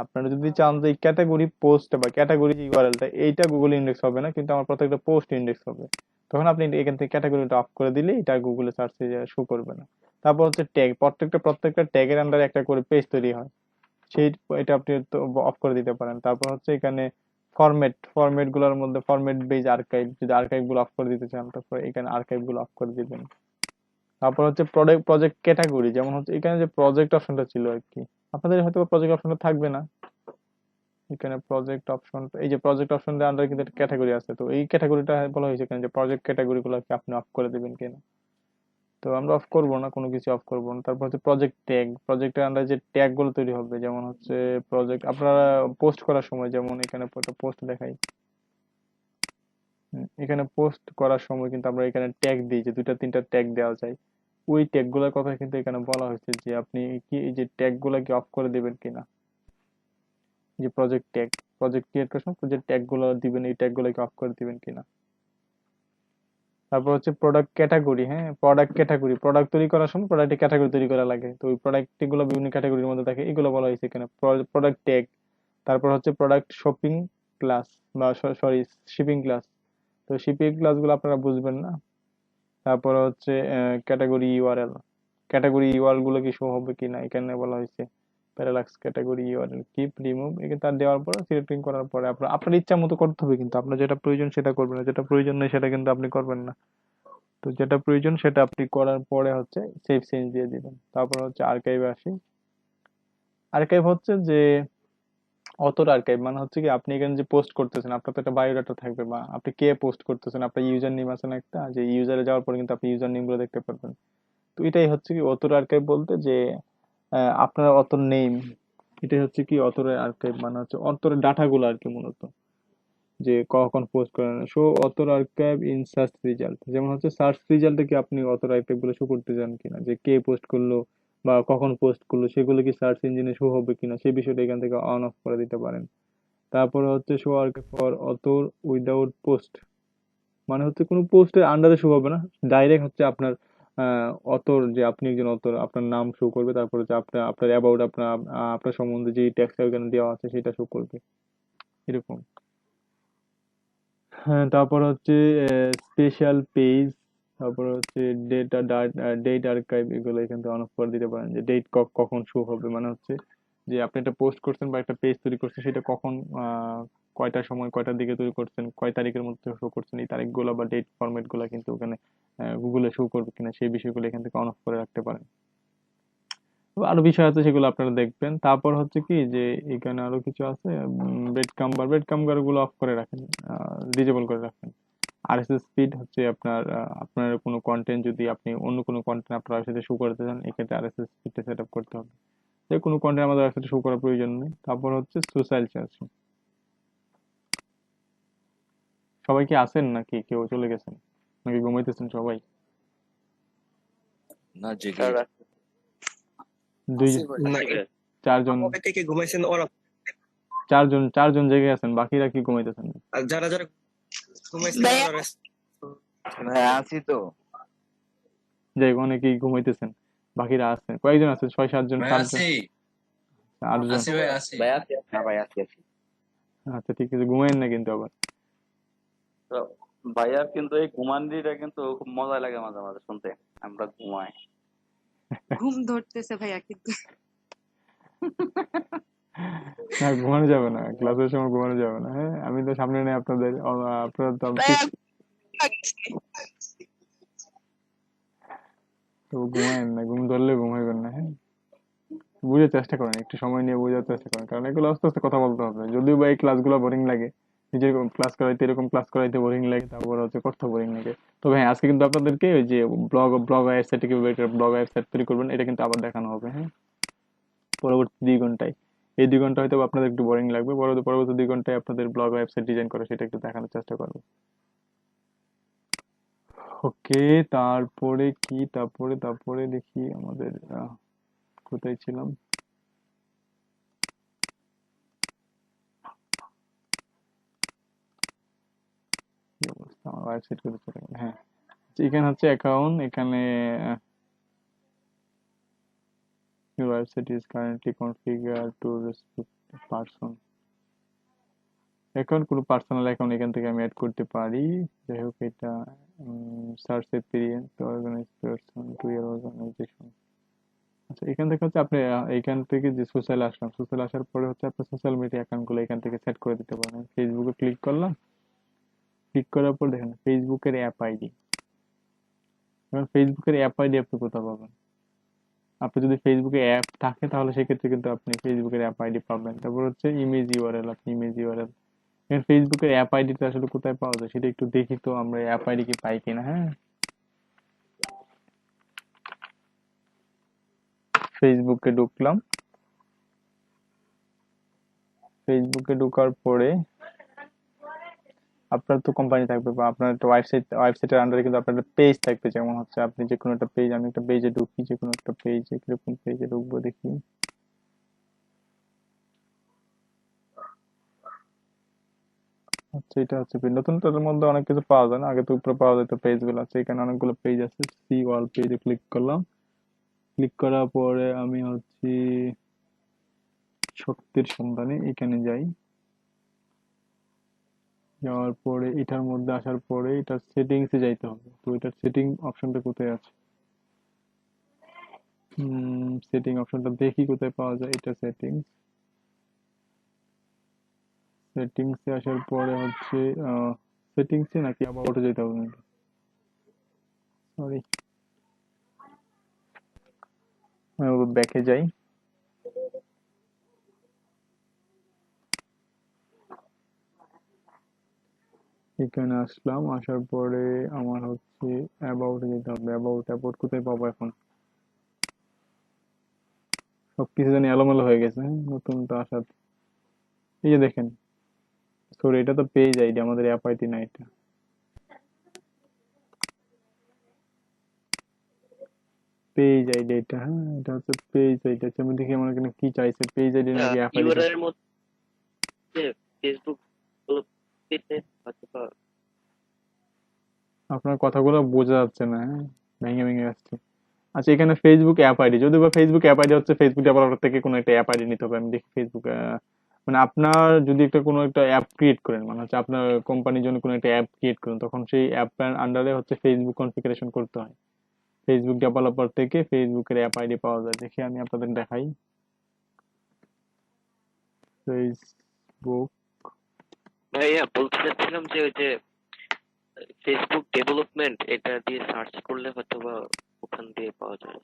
Speaker 1: আপনারা যদি চান যে এই ক্যাটাগরি পোস্ট বা ক্যাটাগরি যে ইউআরএলটা, এইটা গুগল ইন্ডেক্স হবে না, কিন্তু আমার প্রত্যেকটা পোস্ট ইন্ডেক্স হবে, তখন আপনি এখান থেকে ক্যাটাগরিটা অফ করে দিলে এটা গুগলে সার্চে শো করবে না। তারপর হচ্ছে ট্যাগ, প্রত্যেকটা ট্যাগের আন্ডারে একটা করে পেজ তৈরি হয়, সেই এটা আপনি অফ করে দিতে পারেন। তারপর হচ্ছে এখানে ফরম্যাট গুলোর মধ্যে ফরম্যাট বেজ আর্কাইভ, যদি আর্কাইভ গুলো অফ করে দিতে চান, তারপর এখানে আর্কাইভ গুলো অফ করে দিবেন। তারপর হচ্ছে প্রজেক্ট ক্যাটাগরি, যেমন হচ্ছে এখানে যে প্রজেক্ট অপশনটা ছিল আর কি, আপনাদের হয়তো প্রজেক্ট অপশনটা থাকবে না। এখানে প্রজেক্ট অপশন, এই যে প্রজেক্ট অপশনের আন্ডারে কিন্তু একটা ক্যাটাগরি আছে, তো এই ক্যাটাগরিটা বলা হয়েছে এখানে যে প্রজেক্ট ক্যাটাগরি গুলোকে আপনি অফ করে দিবেন কিনা। তো আমরা অফ করব না, কোনো কিছু অফ করব না। তারপর হচ্ছে প্রজেক্টের আন্ডারে যে ট্যাগ গুলো তৈরি হবে, যেমন হচ্ছে প্রজেক্ট আপনারা পোস্ট করার সময়, যেমন এখানে একটা পোস্ট দেখাই, এখানে পোস্ট করার সময় কিন্তু আমরা এখানে ট্যাগ দিই, যে দুইটা তিনটা ট্যাগ দেওয়া যায়, ওই ট্যাগ গুলোর কথা কিন্তু এখানে বলা হয়েছে যে আপনি কি এই যে ট্যাগ গুলা কি অফ করে দিবেন কিনা। যে প্রজেক্ট ক্রিয়েট করার সময় যে ট্যাগ গুলো দিবেন, এই ট্যাগ গুলো কি অফ করে দিবেন কিনা। তারপর হচ্ছে প্রোডাক্ট ক্যাটাগরি। হ্যাঁ, প্রোডাক্ট তৈরি করার সময় প্রোডাক্টের ক্যাটাগরি তৈরি করা লাগে, তো ওই প্রোডাক্ট গুলো বিভিন্ন ক্যাটাগরির মধ্যে থাকে, এগুলো বলা হয়েছে এখানে প্রোডাক্ট ট্যাগ। তারপর হচ্ছে প্রোডাক্ট শপিং ক্লাস, বা সরি শিপিং ক্লাস, তো শিপিং ক্লাস গুলো আপনারা বুঝবেন না। তারপর হচ্ছে ক্যাটাগরি ইউআরএল গুলো কি শো হবে কিনা, এখানে বলা হয়েছে parallax category URL keep remove, এখানে তার দেওয়ার পর সিলেক্টিং করার পরে আপনার ইচ্ছা মতো করতে হবে, কিন্তু আপনার যেটা প্রয়োজন সেটা করবেন না, যেটা প্রয়োজন নেই সেটা কিন্তু আপনি করবেন না। তো যেটা প্রয়োজন সেটা আপনি করার পরে হচ্ছে সেভ চেঞ্জ দিয়ে দিবেন। তারপর হচ্ছে আর্কাইভে আসি। আর্কাইভ হচ্ছে যে অথর আর্কাইভ মানে হচ্ছে কি আপনি এখানে যে পোস্ট করতেছেন আপনার তো একটা বায়োডাটা থাকবে, বা আপনি কে পোস্ট করতেছেন, আপনার ইউজার নেম আছে না একটা, যে ইউজারে যাওয়ার পরে কিন্তু আপনি ইউজার নেম গুলো দেখতে পারবেন। তো এটাই হচ্ছে কি অথর আর্কাইভ বলতে, যে আপনার অথর নেম, এটাই হচ্ছে কি অথরের আর্কাইভ মানে হচ্ছে অথরের ডাটা গুলো আর কি মূলত, যে কখন পোস্ট করেন। Show author archive in search result, যেমন হচ্ছে সার্চ রেজাল্টে কি আপনি অথর আর্কাইভ গুলো শো করতে চান কিনা, যে কে পোস্ট করলো বা কখন পোস্ট করলো সেগুলো কি সার্চ ইঞ্জিনে শো হবে কিনা সেই বিষয়টা এখান থেকে অন অফ করে দিতে পারেন। তারপরে হচ্ছে show archive for author without post, মানে হচ্ছে কোনো পোস্টের আন্ডারে শো হবে না, ডাইরেক্ট হচ্ছে আপনার অথর, যে আপনি একজন অথর আপনার নাম শো করবে, তারপর হচ্ছে আপনার আপনার অ্যাবাউট আপনার আপনার সম্বন্ধে যে টেক্সট ওখানে দেওয়া আছে সেটা শো করবে এরকম। হ্যাঁ, তারপর হচ্ছে স্পেশাল পেজ, তারপর হচ্ছে ডেটা ডেট আর্কাইভ, এগুলো এখান থেকে অন অফ করে দিতে পারেন, যে ডেট কখন শো হবে, মানে হচ্ছে যে আপনি একটা পোস্ট করছেন বা একটা পেজ তৈরি করছেন সেটা কখন কয়টার সময় কয়টার দিকে তৈরি করছেন, কয় তারিখের মধ্যে শো করছেন, এই তারিখগুলো বা ডেট ফরম্যাট গুলো কিন্তু ওখানে গুগলে শো করবে কিনা সেই বিষয়গুলো এখান থেকে অন অফ করে রাখতে পারেন। তো আরো বিষয় আছে সেগুলো আপনারা দেখবেন। তারপর হচ্ছে কি যে এখানে আরো কিছু আছে, বেড কামবার গুলো অফ করে রাখেন, ডিজেবল করে রাখেন। আরএসএস স্পিড হচ্ছে আপনার আপনার কোনো কন্টেন্ট যদি আপনি অন্য কোনো কন্টেন্ট আপনার ওয়েবসাইটে শো করতে চান, এক্ষেত্রে আরএসএস স্পিডটা সেট আপ করতে হবে। যে কোনো কন্টেন্ট আমাদের ওয়েবসাইটে শো করার প্রয়োজন নেই। তারপর হচ্ছে সোশ্যাল চার্জ, সবাই কি আছেন নাকি কেউ চলে গেছেন নাকি ঘুমাইতেছেন সবাই?
Speaker 6: না, জেগে
Speaker 9: স্যার
Speaker 1: দুই
Speaker 8: আসি ভাই।
Speaker 3: না,
Speaker 1: চারজন
Speaker 3: কে কে ঘুমাইছেন ওরা,
Speaker 1: চারজন জেগে আছেন, বাকিরা কি ঘুমাইতেছেন?
Speaker 3: আর যারা যারা ঘুমাইছে
Speaker 5: ভাইয়া
Speaker 3: ওরা
Speaker 9: ভাই আছি তো।
Speaker 1: যে অনেকেই ঘুমাইতেছেন, বাকিরা আছেন কয়েকজন আছেন, 6-7 জন, 7 জন, 8 জন।
Speaker 9: ভাই আছি। হ্যাঁ ভাই আছি।
Speaker 1: আচ্ছা ঠিক আছে, ঘুমাইন না কিন্তু আবার।
Speaker 10: তো ভাইয়ার কিন্তু এই ঘুমানিটা কিন্তু খুব মজা লাগে মাঝে মাঝে শুনতে, আমরা ঘুমাই।
Speaker 2: ঘুম ধরতেছে ভাইয়া কিন্তু।
Speaker 1: না ঘুমানো যাবে না, ক্লাসের সময় ঘুমানো যাবে না। হ্যাঁ আমি তো সামনে নেই আপনাদের, আপনারা তো
Speaker 5: ভাইয়া
Speaker 1: তো ঘুমায়েন না, ঘুম ধরলে ঘুমাইবেন না। হ্যাঁ বুঝার চেষ্টা করেন, একটু সময় নিয়ে বোঝার চেষ্টা করেন, কারণ এগুলো আস্তে আস্তে কথা বলতে হবে। যদিও বা এই ক্লাসগুলো বোরিং লাগে, নিজের ক্লাস করাইতে এরকম ক্লাস করাইতে বোরিং লাগে, তারপর হচ্ছে করতে বোরিং লাগে। তবে হ্যাঁ আজকে কিন্তু আপনাদেরকে ওই যে ব্লগ ওয়েবসাইট কিভাবে ব্লগ ওয়েবসাইট তৈরি করবেন এটা কিন্তু আবার দেখানো হবে। হ্যাঁ পরবর্তী 2 ঘন্টায়, এই 2 ঘন্টা হয়তো আপনাদের একটু বোরিং লাগবে, পরবর্তী 2 ঘন্টায় আপনাদের ব্লগ ওয়েবসাইট ডিজাইন করে সেটা একটু দেখানোর চেষ্টা করবো। ওকে, তারপরে কি, তারপরে দেখি আমাদের কোথায় ছিলাম। কি অবস্থা, আমার ওয়েবসাইট কোথায় চলে গেল? হ্যাঁ এখানে হচ্ছে অ্যাকাউন্ট, এখানে your website is currently configured to restrict person account, কোনো পার্সোনাল অ্যাকাউন্ট এখান থেকে আমি অ্যাড করতে পারি। যাই হোক এটা search experience organize person to your organization. আচ্ছা এখান থেকে হচ্ছে আপনি এখান থেকে যে সোশ্যাল আসলাম, সোশ্যাল আসার পরে হচ্ছে আপনার সোশ্যাল মিডিয়া অ্যাকাউন্ট গুলো এখান থেকে সেট করে দিতে পারেন। ফেসবুকে ক্লিক করলাম, ক্লিক করার পর দেখেন ফেসবুকের অ্যাপ আইডি। এবার ফেসবুকের অ্যাপ আইডি আপনি কোথাও পাবেন? আপনি যদি ফেসবুকে অ্যাপ থাকে তাহলে সেক্ষেত্রে কিন্তু আপনি ফেসবুকের অ্যাপ আইডি পাবেন। তারপর হচ্ছে ইমেজ ইউআরএল, আপনি ইমেজ ইউআরএল, এখানে ফেসবুকের অ্যাপ আইডিটা আসলে কোথায় পাওয়া যায় সেটা একটু দেখি তো, আমরা অ্যাপ আইডি কি পাই কিনা। হ্যাঁ ফেসবুকে ঢুকলাম, ফেসবুকে ঢোকার পরে আপনার তো কোম্পানি থাকবে বা আপনার একটা ওয়েবসাইটের আন্ডারে কিন্তু আপনার একটা পেজ থাকবে, যেমন হচ্ছে আপনি যে কোনো একটা পেজ, আমি একটা পেজে ঢুকি, যে কোনো একটা পেজে, কিরকম পেজে ঢুকবো দেখি। আচ্ছা এটা হচ্ছে page। নতুন তাদের মধ্যে অনেক কিছু পাওয়া যায় না, আগে তো উপরে পাওয়া যেত পেজ গুলো আছে, এখানে অনেকগুলো পেজ আছে। সি ওয়াল পেজে ক্লিক করলাম, ক্লিক করার পরে আমি হচ্ছে শক্তির সন্ধানে এখানে যাই, যাওয়ার পরে এটার মধ্যে আসার পরে এটার সেটিংস এ যাইতে হবে। তো এটার সেটিং অপশনটা কোথায় আছে, সেটিং অপশনটা দেখি কোথায় পাওয়া যায়। এটা সেটিংস, সেটিংসে আসার পরে হচ্ছে সেটিংসে নাকি অ্যাবাউটে যেতে হবে নাকি? সরি, ব্যাকে যাই। এখানে আসলাম, আসার পরে আমার হচ্ছে অ্যাবাউটে যেতে হবে। অ্যাবাউট কোথায় পাবো এখন? সবকিছু জানি এলোমেলো হয়ে গেছে, হ্যাঁ? নতুনটা আসার, এই যে দেখেন, সরি এটা তো পেজ আইডি, আমাদের অ্যাপ আইডি না এটা। পেজ আইডি এটা, হ্যাঁ এটা হচ্ছে পেজ আইডি। আচ্ছা আমি দেখি আমার এখানে কি চাইছে, পেজ আইডি নাকি অ্যাপ আইডি?
Speaker 11: ইউআরএল এর মধ্যে ফেসবুক পেতে অথবা
Speaker 1: আপনার কথাগুলো বোঝা যাচ্ছে না, হ্যাঁ ভেঙে ভেঙে আসছে। আচ্ছা এখানে ফেসবুক অ্যাপ আইডি, যদি বা ফেসবুক অ্যাপ আইডি হচ্ছে ফেসবুক ডেভেলপার থেকে কোনো একটা অ্যাপ আইডি নিতে হবে। আমি দেখি ফেসবুক, মানে আপনার যদি একটা কোনো একটা অ্যাপ ক্রিয়েট করেন, মানে হচ্ছে আপনার কোম্পানির জন্য কোনো একটা অ্যাপ ক্রিয়েট করেন, তখন সেই অ্যাপের আন্ডারে হচ্ছে ফেসবুক কনফিগারেশন করতে হয়। ফেসবুক ডেভেলপার থেকে ফেসবুকের অ্যাপ আইডি পাওয়া যায়। দেখি আমি আপনাদের দেখাই। ফেসবুক,
Speaker 11: ভাইয়া বলতে চাচ্ছিলাম যে ওই যে ফেসবুক ডেভেলপমেন্ট এটা দিয়ে সার্চ করলে হয়তো বা ওখান দিয়ে পাওয়া যায়।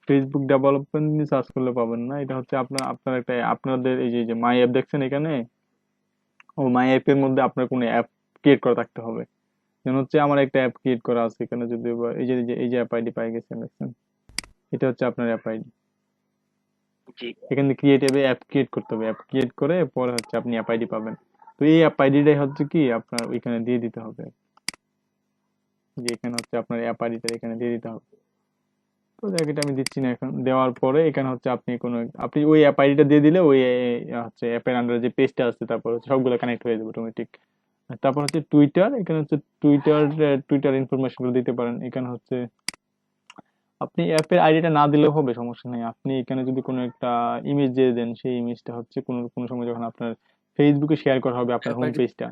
Speaker 1: ফেসবুক ডেভেলপমেন্ট নিয়ে সার্চ করলে পাবেন না, এটা হচ্ছে আপনার একটা আপনাদের এই যে মাই অ্যাপ দেখছেন এখানে, ও মাই অ্যাপের মধ্যে আপনার কোনো অ্যাপ ক্রিয়েট করা থাকতে হবে। যেমন হচ্ছে আমার একটা অ্যাপ ক্রিয়েট করা আছে এখানে, যদি এই যে অ্যাপ আইডি পাই গেছেন দেখছেন, এটা হচ্ছে আপনার অ্যাপ আইডি।
Speaker 11: জি
Speaker 1: এখানে ক্রিয়েটিভে অ্যাপ ক্রিয়েট করতে হবে, অ্যাপ ক্রিয়েট করে পরে হচ্ছে আপনি অ্যাপ আইডি পাবেন। তো এই অ্যাপ আইডিটাই হচ্ছে কি আপনার ওইখানে দিয়ে দিতে হবে, যে এখানে হচ্ছে আপনার অ্যাপ আইডিটা এখানে দিয়ে দিতে হবে। তো দেখ এটা আমি দিচ্ছি না এখন। দেওয়ার পরে এখানে হচ্ছে আপনি ওই অ্যাপ আইডিটা দিয়ে দিলে ওই হচ্ছে অ্যাপের আন্ডারে যে পেজটা আছে তারপর হচ্ছে সবগুলো কানেক্ট হয়ে যাবে অটোমেটিক। তারপর হচ্ছে টুইটার, এখানে হচ্ছে টুইটার ইনফরমেশন গুলো দিতে পারেন। এখানে হচ্ছে আপনি অ্যাপের আইডিটা না দিলেও হবে, সমস্যা নেই। আপনি এখানে যদি কোনো একটা ইমেজ দিয়ে দেন, সেই ইমেজটা হচ্ছে কোনো কোনো সময় যখন আপনার ফেসবুকে শেয়ার করা হবে আপনার
Speaker 6: অ্যাপ
Speaker 1: হোম
Speaker 6: আইডি
Speaker 1: পেজটা।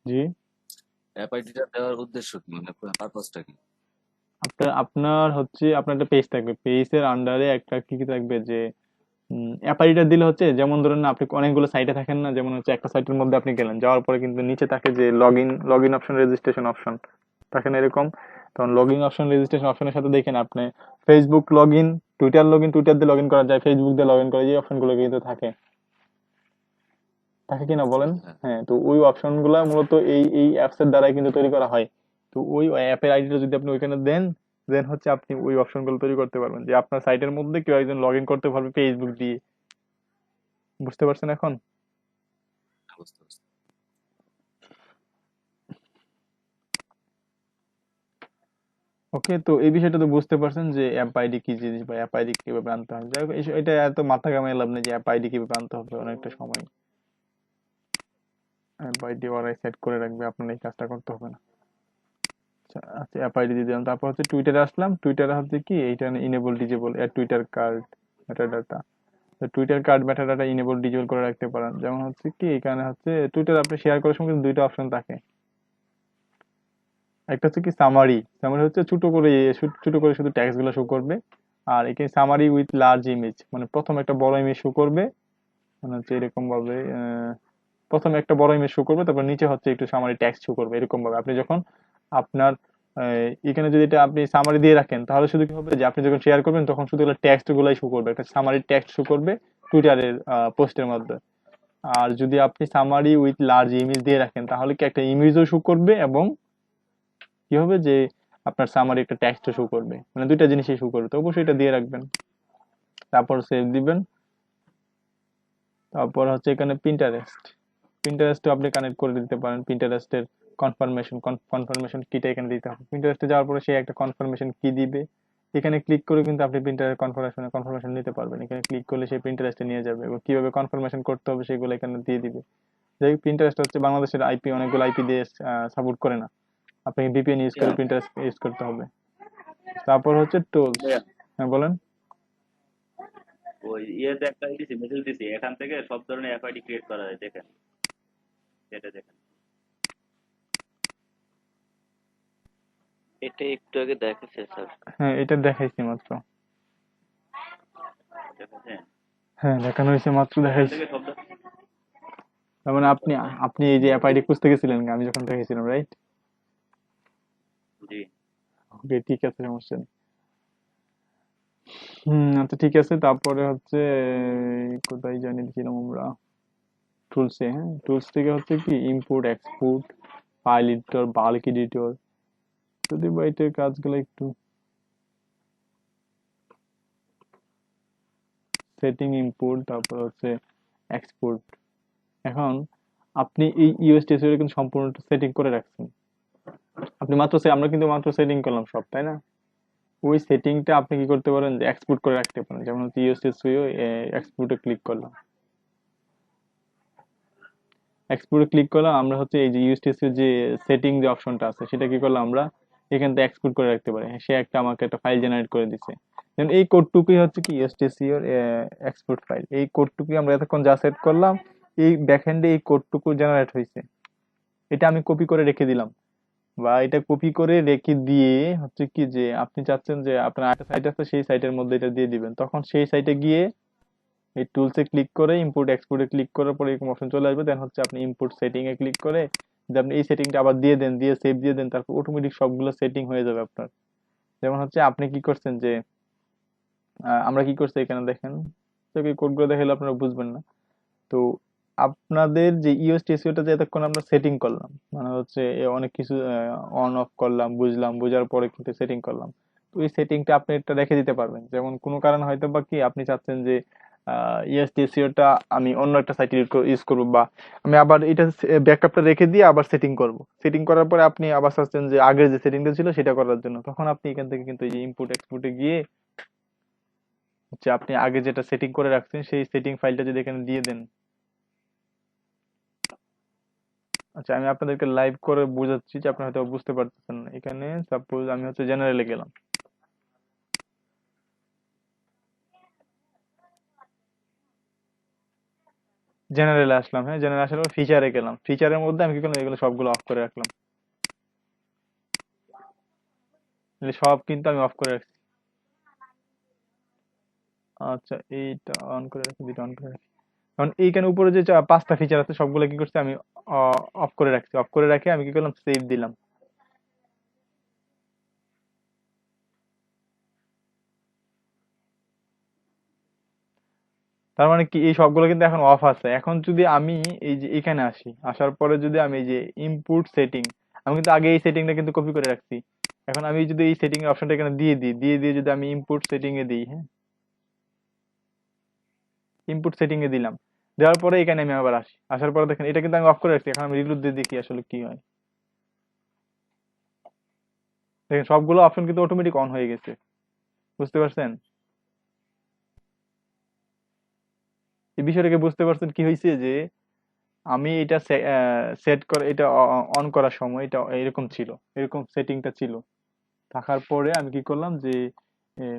Speaker 1: জি,
Speaker 6: অ্যাপ আইডিটা দেওয়ার উদ্দেশ্য কি, মানে পারপাসটা কি?
Speaker 1: আপনার হচ্ছে আপনার একটা পেজ থাকবে, পেজের আন্ডারে একটা কি কি থাকবে, যে অ্যাপ আইডিটা দিলে হচ্ছে, যেমন ধরেন না আপনি অনেকগুলো সাইটে থাকেন না, যেমন হচ্ছে একটা সাইটের মধ্যে আপনি গেলেন, যাওয়ার পরে কিন্তু নিচে থাকে যে log in option, registration option থাকে না এরকম। তখন লগ ইন অপশন, রেজিস্ট্রেশন অপশনের সাথে দেখেন আপনি ফেসবুক লগ ইন, টুইটার দিয়ে লগ ইন করা যায়, ফেসবুক দিয়ে লগ ইন করা যায়, এই অপশনগুলো কিন্তু থাকে থাকে কিনা বলেন?
Speaker 6: হ্যাঁ
Speaker 1: হ্যাঁ, তো ওই অপশন গুলা মূলত এই অ্যাপস এর দ্বারাই কিন্তু তৈরি করা হয়। তো ওই অ্যাপের আইডিটা যদি আপনি ওইখানে দেন, দেন হচ্ছে আপনি ওই অপশন গুলো তৈরি করতে পারবেন, যে আপনার সাইটের মধ্যে কেউ একজন লগ ইন করতে পারবে ফেসবুক দিয়ে। বুঝতে পারছেন এখন?
Speaker 6: বুঝতে পারছি।
Speaker 1: ওকে, তো এই বিষয়টা তো বুঝতে পারছেন যে অ্যাপ আইডি কি জিনিস বা অ্যাপ আইডি কিভাবে আনতে হয়। যাই হোক, এটা এত মাথা ঘামিয়ে লাভ নেই যে অ্যাপ আইডি কিভাবে আনতে হবে, অনেকটা সময় অ্যাপ আইডি ওরাই সেট করে রাখবে, আপনার এই কাজটা করতে হবে না। আচ্ছা অ্যাপ আইডি দিয়ে দিলাম। তারপর হচ্ছে টুইটারে আসলাম। টুইটারে হচ্ছে কি এইটা enable disable Twitter card metadata. Twitter card metadata enable disable করে রাখতে পারেন। যেমন হচ্ছে কি এখানে হচ্ছে টুইটার আপনি শেয়ার করার সময় কিন্তু দুইটা অপশন থাকে। একটা হচ্ছে কি সামারি, সামারি হচ্ছে ছোট করে শুধু টেক্সট গুলো শো করবে। আর এখানে সামারি উইথ লার্জ ইমেজ, মানে প্রথম একটা বড় ইমেজ শো করবে, মানে হচ্ছে এরকম ভাবে প্রথমে একটা বড় ইমেজ শো করবে, তারপর নিচে হচ্ছে একটু সামারি টেক্সট শো করবে। এরকম ভাবে আপনি যখন আপনার এখানে যদি এটা আপনি সামারি দিয়ে রাখেন, তাহলে শুধু কি হবে যে আপনি যখন শেয়ার করবেন তখন শুধু টেক্সট গুলাই শো করবে, একটা সামারি টেক্সট শো করবে টুইটারের পোস্টের মধ্যে। আর যদি আপনি সামারি উইথ লার্জ ইমেজ দিয়ে রাখেন, তাহলে কি একটা ইমেজও শো করবে এবং কি হবে যে আপনার সামারি একটা টেক্সটও শো করবে, মানে দুইটা জিনিসই শো করবে। তো অবশ্যই এটা দিয়ে রাখবেন, তারপর সেভ দিবেন। তারপর হচ্ছে এখানে পিন্টারেস্টও আপনি কানেক্ট করে দিতে পারেন। পিন্টারেস্টের কনফার্মেশন কিটা এখানে দিতে হবে। পিন্টারেস্টে যাওয়ার পরে সে একটা কনফার্মেশন কি দিবে, এখানে ক্লিক করে কিন্তু আপনি প্রিন্টারের কনফার্মেশন নিতে পারবেন। এখানে ক্লিক করলে সেই প্রিন্টারেস্টে নিয়ে যাবে এবং কিভাবে কনফার্মেশন করতে হবে সেগুলো এখানে দিয়ে দিবে। যাই হোক, প্রিন্টারেস্ট হচ্ছে বাংলাদেশের আইপি, অনেকগুলো আইপি দিয়ে সাপোর্ট করে না, আপনাকে ভিপিএন ইউজ করে প্রিন্টারেস্ট ইউজ করতে হবে। তারপর হচ্ছে টুলস।
Speaker 10: ভাইয়া,
Speaker 1: হ্যাঁ বলেন।
Speaker 10: ওই ইয়েতে একটা দিছি, মেসেজ দিছি, এখান থেকে সব ধরনের এফআইডি ক্রিয়েট করা যায়, দেখেন এটা দেখেন।
Speaker 11: এটা একটু আগে দেখাচ্ছে স্যার।
Speaker 1: হ্যাঁ এটা দেখাইছি মাত্র।
Speaker 10: দেখেছেন?
Speaker 1: হ্যাঁ দেখানো হয়েছে মাত্র,
Speaker 10: এখান
Speaker 1: দেখাইছি।
Speaker 10: থেকে সব
Speaker 1: তার মানে আপনি আপনি এই যে অ্যাপ আইডি খুঁজতে গেছিলেন আমি যখন দেখেছিলাম, রাইট?
Speaker 10: জি।
Speaker 1: ওকে, ঠিক আছে, সমস্যা নেই। আচ্ছা, ঠিক আছে। তারপরে হচ্ছে কোথায় জানি দেখছিলাম আমরা, টুলসে। হ্যাঁ, টুলস থেকে হচ্ছে কি import export, file editor, bulk editor, যদি বা এটার কাজগুলো একটু সেটিং, ইম্পোর্ট, তারপর হচ্ছে এক্সপোর্ট। এখন আপনি এই ইউএসটিএস কিন্তু সম্পূর্ণ সেটিং করে রাখছেন। আপনি মাত্র আমরা কিন্তু মাত্র সেটিং করলাম সব, তাই না? ওই সেটিংটা আপনি কি করতে পারেন, যে এক্সপোর্ট করে রাখতে পারেন। যেমন হচ্ছে ইউএসটিএস এক্সপোর্টে ক্লিক করলাম, এক্সপোর্টে ক্লিক করলাম, আমরা হচ্ছে এই যে ইউএসটিএস এর যে সেটিং যে অপশনটা আছে সেটা কি করলাম, আমরা এখান থেকে এক্সপোর্ট করে রাখতে পারি। সে আমাকে একটা ফাইল জেনারেট করে দিছে। যেমন এই কোডটুকুই হচ্ছে কি ইউএসটিএস এর এক্সপোর্ট ফাইল। এই কোডটুকুই আমরা এতক্ষণ যা সেট করলাম, এই ব্যাকএন্ডে এই কোডটুকু জেনারেট হয়েছে। এটা আমি কপি করে রেখে দিলাম, বা এটা কপি করে রেখে দিয়ে হচ্ছে কি, যে আপনি চাচ্ছেন যে আপনার একটা সাইট আছে, সেই সাইটের মধ্যে এটা দিয়ে দিবেন। তখন সেই সাইটে গিয়ে এই টুলসে ক্লিক করে ইম্পোর্ট এক্সপোর্টে ক্লিক করার পরে এরকম অপশন চলে আসবে। দেন হচ্ছে আপনি ইম্পোর্ট সেটিং এ ক্লিক করে যদি আপনি এই সেটিংটা আবার দিয়ে দেন, দিয়ে সেভ দিয়ে দেন, তারপর অটোমেটিক সবগুলো সেটিং হয়ে যাবে আপনার। যেমন হচ্ছে আপনি কি করছেন, যে আমরা কি করছি এখানে দেখেন, তোকে কোডগুলো দেখালে আপনারা বুঝবেন না। তো আপনাদের যে ইউএসটিএসইটা যে এতক্ষণ আমরা সেটিং করলাম, মানে হচ্ছে অনেক কিছু অন অফ করলাম, বুঝলাম, বোঝার পরে কিন্তু সেটিং করলাম। তো এই সেটিংটা আপনি এটা রেখে দিতে পারবেন। যেমন কোনো কারণে হয়তো বা কি আপনি চাচ্ছেন যে ইউএসটিএসইটা আমি অন্য একটা সাইটে ইউজ করবো, বা আমি আবার এটা ব্যাকআপটা রেখে দিয়ে আবার সেটিং করব। সেটিং করার পরে আপনি আবার চাচ্ছেন যে আগের যে সেটিংটা ছিল সেটা করার জন্য, তখন আপনি এখান থেকে কিন্তু এই যে ইম্পোর্ট এক্সপোর্টে গিয়ে হচ্ছে আপনি আগে যেটা সেটিং করে রাখছেন সেই সেটিং ফাইলটা যদি এখানে দিয়ে দেন। আচ্ছা, আমি আপনাদেরকে লাইভ করে বোঝাচ্ছি, যে আপনারা হয়তো বুঝতে পারতেছেন না। এখানে সাপোজ আমি হচ্ছে জেনারেলে গেলাম, জেনারেলে আসলাম। হ্যাঁ, জেনারেল আসার পর ফিচারে গেলাম, ফিচারের মধ্যে আমি কি করলাম, এগুলো সবগুলো অফ করে রাখলাম। সব কিন্তু আমি অফ করে রাখছি। আচ্ছা, এইটা অন করে রাখি, দুটো অন করে রাখি। কারণ এইখানে উপরে যে 5টা ফিচার আছে সবগুলো কি করছি আমি অফ করে রাখছি। অফ করে রাখি আমি কি করলাম, সেভ দিলাম। তার মানে কি এই সবগুলো কিন্তু এখন অফ আছে। এখন যদি আমি এই যে এখানে আসি, আসার পরে যদি আমি এই যে ইনপুট সেটিং, আমি কিন্তু আগে এই সেটিংটা কিন্তু কপি করে রাখছি। এখন আমি যদি এই সেটিং এর অপশনটা এখানে দিয়ে দিই, দিয়ে দিয়ে যদি আমি ইনপুট সেটিং এ দিই, হ্যাঁ, ইনপুট সেটিং এ দিলাম, দেওয়ার পরে এখানে আমি আবার আসি, আসার পরে দেখেন এটা কিন্তু আমি অফ করে রাখছি। এখন আমি রিলোড দিয়ে দেখি আসলে কি হয়। দেখেন সবগুলো অপশন কিন্তু অটোমেটিক অন হয়ে গেছে। বুঝতে পারছেন এই বিষয়টাকে? বুঝতে পারছেন কি হয়েছে, যে আমি এটা সেট করে এটা অন করার সময় এটা এরকম ছিল, এরকম সেটিংটা ছিল। থাকার পরে আমি কি করলাম, যে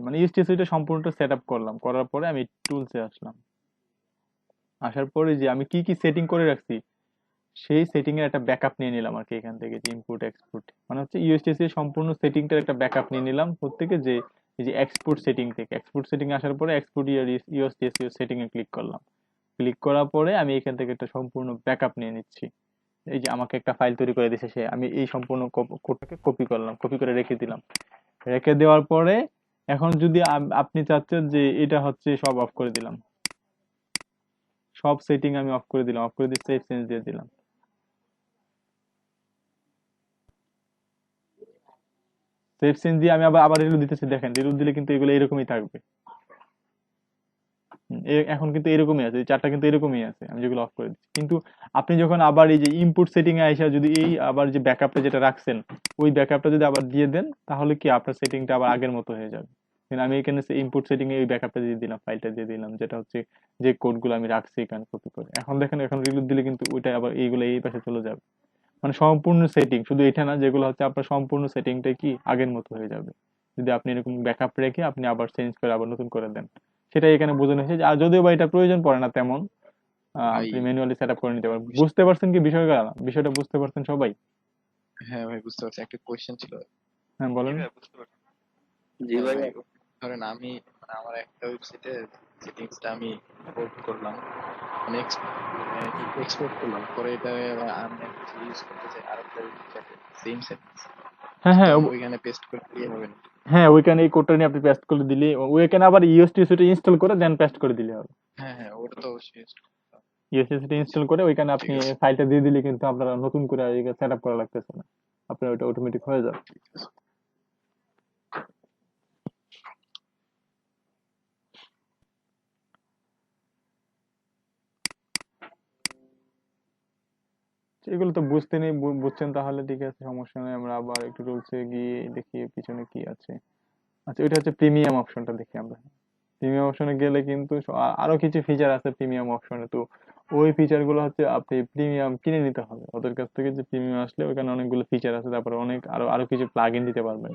Speaker 1: মানে ইউএসটিএসটা সম্পূর্ণটা সেট আপ করলাম, করার পরে আমি টুলসে আসলাম। আসার পরে যে আমি কি কি সেটিং করে রাখছি সেই সেটিং এর একটা ব্যাকআপ নিয়ে নিলাম আর কি, এখান থেকে যে ইনপুট এক্সপোর্ট, মানে হচ্ছে ইউএসটিএস এর সম্পূর্ণ সেটিংটার একটা ব্যাকআপ নিয়ে নিলাম প্রত্যেকে, যে এই যে এক্সপোর্ট সেটিং থেকে, এক্সপোর্ট সেটিং আসার পরে এক্সপোর্ট ইউএসটিএস সেটিং এ ক্লিক করলাম। ক্লিক করার পরে আমি এখান থেকে একটা সম্পূর্ণ ব্যাকআপ নিয়ে নিচ্ছি। এই যে আমাকে একটা ফাইল তৈরি করে দিয়েছে সে, আমি এই সম্পূর্ণ কোডটাকে কপি করলাম, কপি করে রেখে দিলাম। রেখে দেওয়ার পরে এখন যদি আপনি চাচ্ছেন যে এটা হচ্ছে সব অফ করে দিলাম, সব সেটিং আমি অফ করে দিলাম, অফ করে দিয়ে সেভ চেঞ্জ দিয়ে দিলাম। সেভ চেঞ্জ দিয়ে আমি আবার আবার রিলোড দিতেছি। দেখেন রিলোড দিলে কিন্তু এগুলো এরকমই থাকবে। এখন কিন্তু এরকমই আছে, এই চারটা কিন্তু এরকমই আছে আমি যেগুলো অফ করে দিচ্ছি। কিন্তু আপনি যখন আবার এই যে ইনপুট সেটিং এ আইসা যদি এই আবার যে ব্যাকআপটা যেটা রাখছেন ওই ব্যাকআপটা যদি আবার দিয়ে দেন, তাহলে কি আপনার সেটিংটা আবার আগের মতো হয়ে যাবে। আমি এখানে ইনপুট সেটিং এ ওই ব্যাকআপটা দিয়ে দিলাম, ফাইলটা দিয়ে দিলাম, যেটা হচ্ছে যে কোডগুলো আমি রাখছি এখানে কপি করে। এখন দেখেন এখন রিলোড দিলে কিন্তু ওইটা আবার এইগুলো এই পাশে চলে যাবে। মানে সম্পূর্ণ সেটিং, শুধু এটা না, যেগুলো হচ্ছে আপনার সম্পূর্ণ সেটিংটা কি আগের মতো হয়ে যাবে যদি আপনি এরকম ব্যাকআপ রেখে আপনি আবার চেঞ্জ করে আবার নতুন করে দেন। সেটাই এখানে বোঝানো হয়েছে। আর যদিও বা এটা প্রয়োজন পড়ে না তেমন,
Speaker 9: ভাই
Speaker 1: আপনি ম্যানুয়ালি সেট আপ করে নিতে পারবেন। বুঝতে পারছেন কি বিষয়টা? বিষয়টা বুঝতে পারছেন সবাই?
Speaker 9: হ্যাঁ ভাই, বুঝতে পারছি। একটা কোয়েশ্চেন ছিল।
Speaker 1: হ্যাঁ, বলেন।
Speaker 10: জি
Speaker 9: হ্যাঁ
Speaker 10: ভাই।
Speaker 9: ভাই, ধরেন আমি আমার একটা ওয়েবসাইটে সেটিংসটা আমি ইম্পোর্ট করলাম, মানে এক্সপোর্ট করলাম, পরে এটা আমি ইউজ করতে চাই আরেকটা ওয়েবসাইটে সেম সেটিংস,
Speaker 1: হ্যাঁ হ্যাঁ
Speaker 9: ওইখানে পেস্ট করে দিয়ে হবে না?
Speaker 1: হ্যাঁ, ওইখানে এই কোডটা নিয়ে আপনি পেস্ট করে দিলে ওইখানে আবার ইউএসটিসিটা ইনস্টল করে দেন পেস্ট করে দিলে হবে।
Speaker 9: হ্যাঁ হ্যাঁ, ওটা তো অবশ্যই।
Speaker 1: ইউএসটিসিটা ইনস্টল করে ওইখানে আপনি
Speaker 9: ঠিক আছে,
Speaker 1: ফাইলটা দিয়ে দিলে কিন্তু আপনারা নতুন করে সেট আপ করা লাগতেছে না, আপনার ওটা অটোমেটিক হয়ে যাবে।
Speaker 9: ঠিক আছে।
Speaker 1: এগুলো তো বুঝতে নেই, বুঝছেন তাহলে ঠিক আছে, সমস্যা নেই। আমরা আবার একটু রুলসে গিয়ে দেখি পিছনে কি আছে। আচ্ছা, এটা হচ্ছে প্রিমিয়াম অপশনটা দেখি আমরা। প্রিমিয়াম অপশনে গেলে কিন্তু আরো কিছু ফিচার আছে প্রিমিয়াম অপশনে। তো ওই ফিচার গুলো হচ্ছে আপনি প্রিমিয়াম কিনে নিতে হবে ওদের কাছ থেকে, যে প্রিমিয়াম আসলে ওখানে অনেকগুলো ফিচার আছে, তারপরে অনেক আরো আরো কিছু প্লাগ ইন দিতে পারবেন।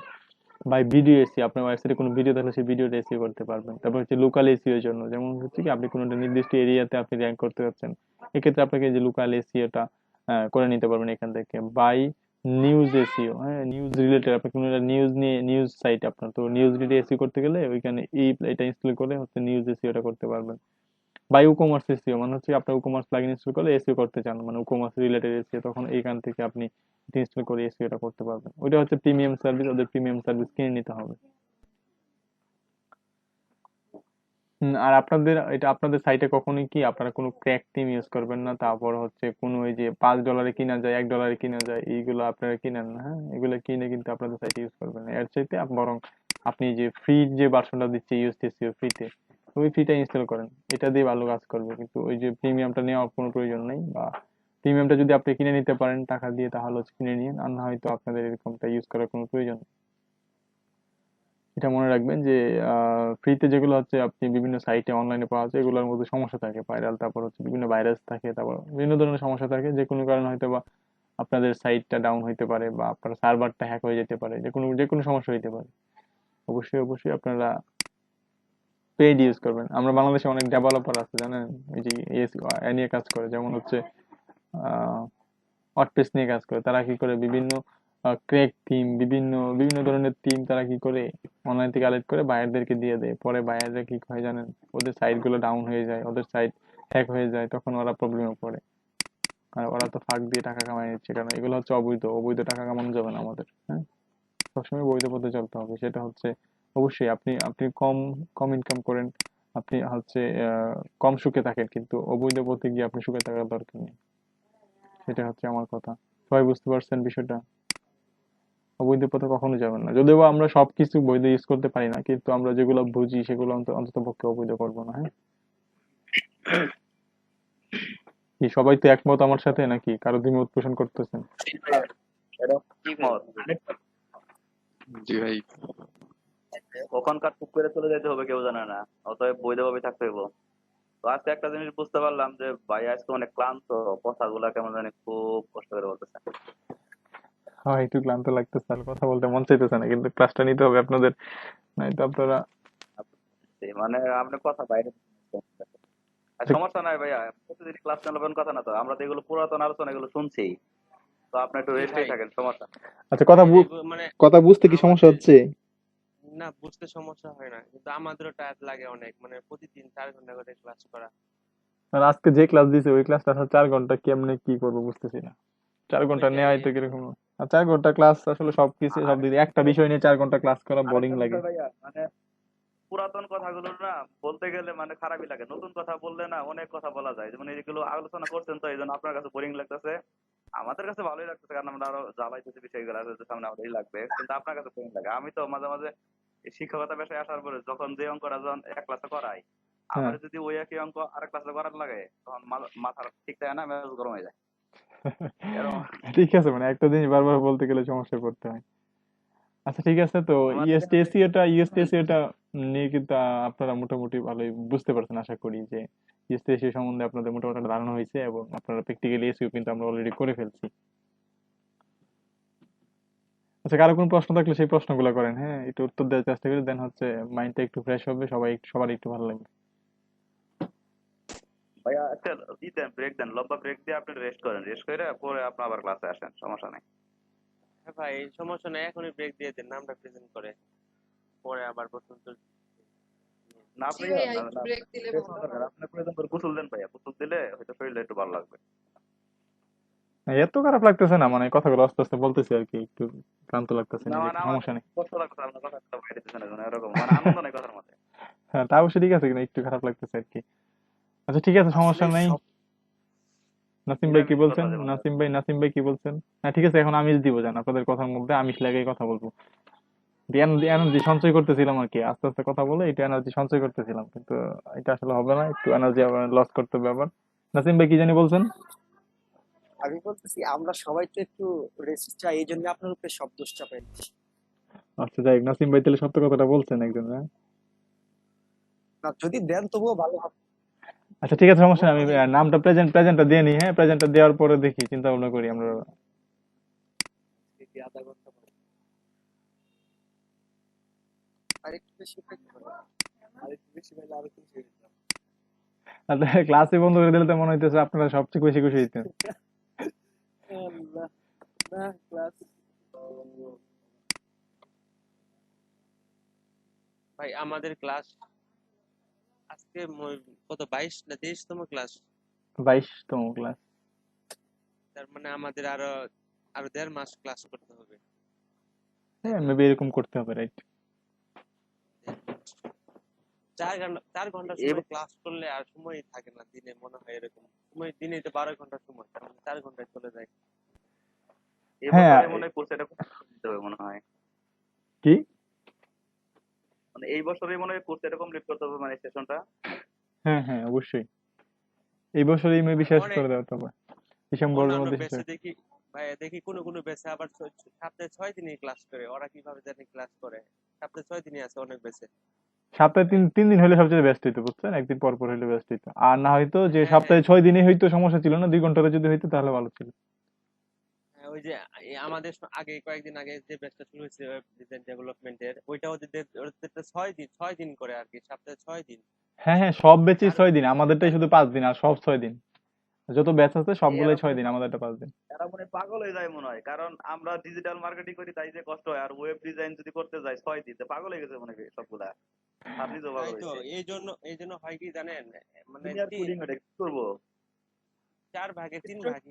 Speaker 1: বাই ভিডিও এসি, আপনার ওয়েবসাইটে কোনো ভিডিও থাকলে সেই ভিডিওটা এসি করতে পারবেন। তারপর হচ্ছে লোকাল এসিও এর জন্য, যেমন হচ্ছে কি আপনি কোনো একটা নির্দিষ্ট এরিয়াতে আপনি র্যাঙ্ক করতে যাচ্ছেন, এক্ষেত্রে আপনাকে যে লোকাল এসিওটা করে নিতে পারবেন এখান থেকে। বাই নিউজ এসিও, হ্যাঁ নিউজ রিলেটেড, আপনি কোনো একটা নিউজ নিয়ে নিউজ সাইট আপনার, তো নিউজ রিলেটেড এসিও করতে গেলে ওইখানে এটা ইনস্টল করে হচ্ছে নিউজ এসিওটা করতে পারবেন। বাই উকমার্স এসিও, মানে হচ্ছে আপনার উকমার্স প্লাগইন ইনস্টল করলে এসিও করতে চান, মানে উকমার্স রিলেটেড এসিও, তখন এইখান থেকে আপনি ইনস্টল করে এসিওটা করতে পারবেন। ওইটা হচ্ছে প্রিমিয়াম সার্ভিস, ওদের প্রিমিয়াম সার্ভিস কিনে নিতে হবে। আর আপনাদের এটা আপনাদের সাইটে কখনোই কি আপনারা কোনো ক্র্যাক টিম ইউজ করবেন না, তারপর হচ্ছে কোনো ওই যে $5 কিনা যায়, $1 কিনা যায়, এইগুলো আপনারা কিনেন না। হ্যাঁ, এগুলো কিনে কিন্তু আপনাদের সাইটে ইউজ করবেন না। এর চাইতে বরং আপনি যে ফ্রি যে ভার্সনটা দিচ্ছে ইউএসটিসিও ফ্রিতে, ওই ফ্রিটা ইনস্টল করেন, এটা দিয়ে ভালো কাজ করবে। কিন্তু ওই যে প্রিমিয়ামটা নেওয়ার কোনো প্রয়োজন নেই, বা প্রিমিয়ামটা যদি আপনি কিনে নিতে পারেন টাকা দিয়ে তাহলে হচ্ছে কিনে নিন, আর না হয়তো আপনাদের এরকমটা ইউজ করার কোনো প্রয়োজন নেই। এটা মনে রাখবেন যে ফ্রিতে যেগুলো হচ্ছে আপনি বিভিন্ন সাইটে অনলাইনে পাওয়া যায়, এগুলোর মধ্যে সমস্যা থাকে ভাইরাল, তারপর হচ্ছে বিভিন্ন ভাইরাস থাকে, তারপর বিভিন্ন ধরনের সমস্যা থাকে, যে কোনো কারণে হয়তো বা আপনাদের সাইটটা ডাউন হইতে পারে, বা আপনার সার্ভারটা হ্যাক হয়ে যেতে পারে, যে কোনো সমস্যা হইতে পারে। অবশ্যই অবশ্যই আপনারা পেইড ইউজ করবেন। আমরা বাংলাদেশে অনেক ডেভেলপার আছে জানেন, এই যে এ নিয়ে কাজ করে, যেমন হচ্ছে ওয়ার্ডপ্রেস নিয়ে কাজ করে। তারা কি করে বিভিন্ন ক্র্যাক থিম, বিভিন্ন বিভিন্ন ধরনের থিম তারা কি করে অনলাইন থেকে কালেক্ট করে বায়ারদেরকে দিয়ে দেয়। পরে বায়াররা কি হয় জানেন, ওদের সাইট গুলো ডাউন হয়ে যায়, ওদের সাইট হ্যাক হয়ে যায়, তখন ওরা প্রবলেমে পড়ে। আর ওরা তো ফাঁক দিয়ে টাকা কামাই নিচ্ছে, কারণ এগুলো হচ্ছে অবৈধ, অবৈধ টাকা কামানো যাবে না আমাদের। হ্যাঁ, সবসময় বৈধ পথে চলতে হবে। সেটা হচ্ছে অবশ্যই আপনি আপনি কম কম ইনকাম করেন, আপনি হচ্ছে কম সুখে থাকেন, কিন্তু অবৈধ পথে গিয়ে আপনি সুখে থাকার দরকার নেই। সেটা হচ্ছে আমার কথা। সবাই বুঝতে পারছেন বিষয়টা? অবৈধ পথে কখনো যাবেন না, যদিও বা আমরা সবকিছু বৈধ ইউজ করতে পারি না, কিন্তু আমরা যেগুলো বুঝি সেগুলো অন্তত পক্ষে অবৈধ করবো না। হ্যাঁ, কি সবাই তো একমত আমার সাথে, নাকি কারো দ্বিমত পোষণ করতেছেন?
Speaker 10: এটা কি মত?
Speaker 9: জি ভাই।
Speaker 10: ওখানকার টুক করে চলে যেতে হবে কেউ জানে না, অতএব বৈধভাবে থাকতে হবে। তো আজকে একটা জিনিস বুঝতে পারলাম যে ভাই আজকে অনেক ক্লান্ত, কথাগুলা কেমন জানি খুব কষ্ট করে বলতেছে।
Speaker 1: হ্যাঁ, একটু ক্লান্ত লাগতেছে, আর কথা বলতে মন চাইতেছে না, কিন্তু ক্লাসটা নিতে হবে আপনাদের, নাই তো আপনারা।
Speaker 10: মানে আপনি কথা বাইরে আর সমস্যা নাই ভাইয়া, প্রতিদিন ক্লাস নেবেন কথা না, তো আমরা তো এগুলো পুরাতন আলোচনা এগুলো শুনছি, তো আপনি একটু
Speaker 11: জি
Speaker 10: রেস্টেই
Speaker 11: ভাই।
Speaker 10: থাকেন, সমস্যা নেই।
Speaker 1: আচ্ছা, কথা
Speaker 11: মানে
Speaker 1: কথা বুঝতে কি সমস্যা
Speaker 11: আমাদের
Speaker 1: হচ্ছে?
Speaker 11: না বুঝতে সমস্যা হয় না, কিন্তু আমাদেরও টায়ার্ড লাগে অনেক, মানে প্রতিদিন 4 ঘন্টা করে ক্লাস করা।
Speaker 1: আর আজকে যে ক্লাস দিছে ওই ক্লাসটা 4 ঘন্টা, কেমনে কি করবো বুঝতেছি না। 4 ঘন্টা নেওয়াই তো কিরকম। আর 4 ঘন্টা ক্লাস আসলে সবকিছু সব
Speaker 10: আর
Speaker 1: দিন একটা বিষয় নিয়ে 4 ঘন্টা ক্লাস করা বোরিং
Speaker 10: আরেকটা
Speaker 1: লাগে।
Speaker 10: বিষয় ভাইয়া, মানে পুরাতন কথাগুলো না বলতে গেলে মানে খারাপই লাগে, নতুন কথা বললে না অনেক কথা বলা যায়, যেমন এগুলো আলোচনা করছেন তো এই জন্য আপনার কাছে বোরিং লাগতেছে, আমাদের কাছে ভালোই লাগতেছে, কারণ আমরা আরো জ্বালাইতেছি বিষয়গুলো হয়তো সামনে আমাদেরই লাগবে, কিন্তু আপনার কাছে বোরিং লাগে। আমি তো মাঝে মাঝে এই শিক্ষকতা পেশায় আসার পরে যখন যে অঙ্কটা যখন এক ক্লাসে করাই,
Speaker 1: হ্যাঁ।
Speaker 10: আমার যদি ওই একই অঙ্ক আরেক ক্লাসে করার লাগে, তখন মাথার ঠিক থাকে না, মেজাজ গরম হয়ে যায় এরকম।
Speaker 1: ঠিক আছে, মানে একটা জিনিস বারবার বলতে গেলে সমস্যায় পড়তে হয়। আচ্ছা ঠিক আছে, তো
Speaker 10: আমার
Speaker 1: ইএসটিএসিটা নিয়ে কিন্তু আপনারা মোটামুটি ভালোই বুঝতে পারছেন আশা করি, যে ইএসটিএসি সম্বন্ধে আপনাদের মোটামুটি একটা ধারণা হয়েছে, এবং আপনারা প্র্যাকটিক্যালি এসিও কিন্তু আমরা অলরেডি করে ফেলছি। আচ্ছা, কারো কোনো প্রশ্ন থাকলে সেই প্রশ্নগুলো করেন, হ্যাঁ একটু উত্তর দেওয়ার চেষ্টা করি, দেন হচ্ছে মাইন্ডটা একটু ফ্রেশ হবে, সবার একটু ভালো লাগবে।
Speaker 10: ভাইয়া একটা দেন, ব্রেক দেন, লম্বা ব্রেক দিয়ে আপনি রেস্ট করেন, রেস্ট করে পরে আপনি আবার ক্লাসে আসেন, সমস্যা নেই।
Speaker 11: হ্যাঁ ভাই, সমস্যা নেই, এখনই ব্রেক দিয়ে দেন, নামটা প্রেজেন্ট করে পরে আবার প্রশ্ন
Speaker 10: না
Speaker 2: জি
Speaker 10: আপনি
Speaker 2: ভাইয়া, একটু ব্রেক দিলে ভালো হয়।
Speaker 10: আপনি প্রয়োজন করে গোসল দেন ভাইয়া, গোসল দিলে হয়তো শরীরটা একটু ভালো লাগবে।
Speaker 1: এত খারাপ লাগতেছে না, মানে কথাগুলো আস্তে আস্তে বলতেছি আর কি, একটু ক্লান্ত লাগতেছে
Speaker 10: না
Speaker 1: নিজেকে,
Speaker 10: মানে আমার
Speaker 1: সমস্যা নেই।
Speaker 10: কষ্ট লাগছে আপনার কথা বাইরে দিচ্ছেন এরকম মানে আনন্দ নাই কথার মধ্যে।
Speaker 1: হ্যাঁ, তা অবশ্য ঠিক আছে, কিন্তু একটু খারাপ লাগতেছে আর কি। আচ্ছা ঠিক আছে, সমস্যা
Speaker 9: আসলে
Speaker 1: নেই।
Speaker 9: সব
Speaker 1: নাসিম ভাই কি
Speaker 10: নিরামিষ কথা
Speaker 1: বলছেন?
Speaker 10: যেমন
Speaker 1: নাসিম ভাই কি বলছেন? হ্যাঁ ঠিক আছে, এখন আমিষ দিব, জান আপনাদের কথার মধ্যে আমিষ লাগিয়ে কথা বলবো। এনার্জি সঞ্চয় করতেছিলাম আর কি, আস্তে আস্তে কথা বলে একটু এনার্জি সঞ্চয় করতেছিলাম, কিন্তু এটা আসলে হবে না, একটু এনার্জি আবার লস করতে হবে আবার। নাসিম ভাই কি জানি বলছেন?
Speaker 9: আমি বলতেছি আমরা সবাই তো একটু রেস্ট চাই, এই জন্য আপনার উপরে সব দোষ চাপাই দিচ্ছি।
Speaker 1: আচ্ছা যাই হোক, নাসিম ভাই তাহলে সত্য কথাটা বলছেন একজন, হ্যাঁ।
Speaker 9: না যদি দেন তবুও ভালো হবে।
Speaker 1: আচ্ছা ঠিক আছে, সমস্যা নেই, আমি
Speaker 9: মানে
Speaker 1: নামটা প্রেজেন্টটা দিয়ে নিই, হ্যাঁ প্রেজেন্টটা দেওয়ার পরে দেখি, চিন্তা ভাবনা করি আমরা।
Speaker 8: কি আধা ঘন্টা পরে
Speaker 9: আরেকটু বেশি পেতে হবে।
Speaker 8: আর একটু বেশি পাইলে আরো খুশি হয়ে যেতাম।
Speaker 1: ক্লাসে বন্ধ করে দিলে তো মনে হইতেছে আপনারা সবচেয়ে বেশি খুশি হইতেন।
Speaker 8: আল্লাহ, না ক্লাস
Speaker 12: ভাই আমাদের ক্লাস আজকে কত 22 না 23তম ক্লাস।
Speaker 1: 22তম ক্লাস।
Speaker 12: তার মানে আমাদের আরো আরো 1.5 মাস ক্লাস করতে হবে, তাই
Speaker 1: হ্যাঁ
Speaker 12: তো?
Speaker 1: মেবি এরকম করতে হবে, রাইট।
Speaker 12: 4 ঘন্টা সময় ক্লাস করলে আর সময় থাকে না দিনে, মনে হয় এরকম সময়, দিনে তো 12 ঘন্টা সময়, তার মানে 4 ঘন্টায় চলে যায়।
Speaker 1: হ্যাঁ
Speaker 10: এই বছরে মনে হয় কোর্স এটা দিতে হবে মনে হয়,
Speaker 1: কি?
Speaker 10: মানে এই বছরই মনে হয় কোর্স এটা কমপ্লিট করতে হবে মানে সেশনটা।
Speaker 1: হ্যাঁ হ্যাঁ অবশ্যই, এই বছরই মেবি শেষ
Speaker 12: অনেক
Speaker 1: করে দেওয়া হবে, ডিসেম্বরের
Speaker 12: অন্যান্য
Speaker 1: মধ্যে শেষ
Speaker 12: ব্যাচে
Speaker 1: হবে।
Speaker 12: দেখি, ভাই দেখি কোনো ব্যাচে আবার সপ্তাহে 6 দিনই ক্লাস করে, ওরা কিভাবে জানি ক্লাস করে, সপ্তাহে 6 দিনই আছে অনেক ব্যাচে।
Speaker 1: সপ্তাহে তিন তিন দিন হলে সবচেয়ে বেস্ট হইতো, বুঝছেন, একদিন পর পর হইলে বেস্ট হইতো, আর না হয়তো যে
Speaker 12: হ্যাঁ হ্যাঁ
Speaker 1: সপ্তাহে 6 দিনই হইতো সমস্যা ছিল না, 2 ঘন্টাতে যদি হইতো তাহলে ভালো ছিল।
Speaker 12: হ্যাঁ, ওই যে আমাদের আগে কয়েকদিন আগে যে ব্যাচটা শুরু হয়েছে ওয়েব ডিজাইন ডেভেলপমেন্টের, ওইটা ওদেরটা 6 দিন করে আর কি, সপ্তাহে 6 দিন।
Speaker 1: হ্যাঁ হ্যাঁ, সব ব্যাচই
Speaker 12: চার
Speaker 1: 6 দিন, আমাদেরটাই শুধু 5 দিন, আর সব 6 দিন। যত ব্যাচ আছে সবগুলোই
Speaker 10: এরা
Speaker 1: 6 দিন, আমাদেরটা 5 দিন।
Speaker 10: এরা মনে হয় পাগল হয়ে যায় মনে হয়, কারণ আমরা ডিজিটাল মার্কেটিং করি তাই যে কষ্ট হয়, আর ওয়েব ডিজাইন যদি করতে যাই 6 দিন, তো পাগল হয়ে গেছে মনে হয় সবগুলা। আর নিজেও
Speaker 12: তাই
Speaker 10: পাগল
Speaker 12: তো,
Speaker 10: হয়েছে।
Speaker 12: এই জন্য হয় কি জানেন, মানে
Speaker 10: সিনিয়র কোডিং এটা কি করবো?
Speaker 12: 4 ভাগে 3 ভাগে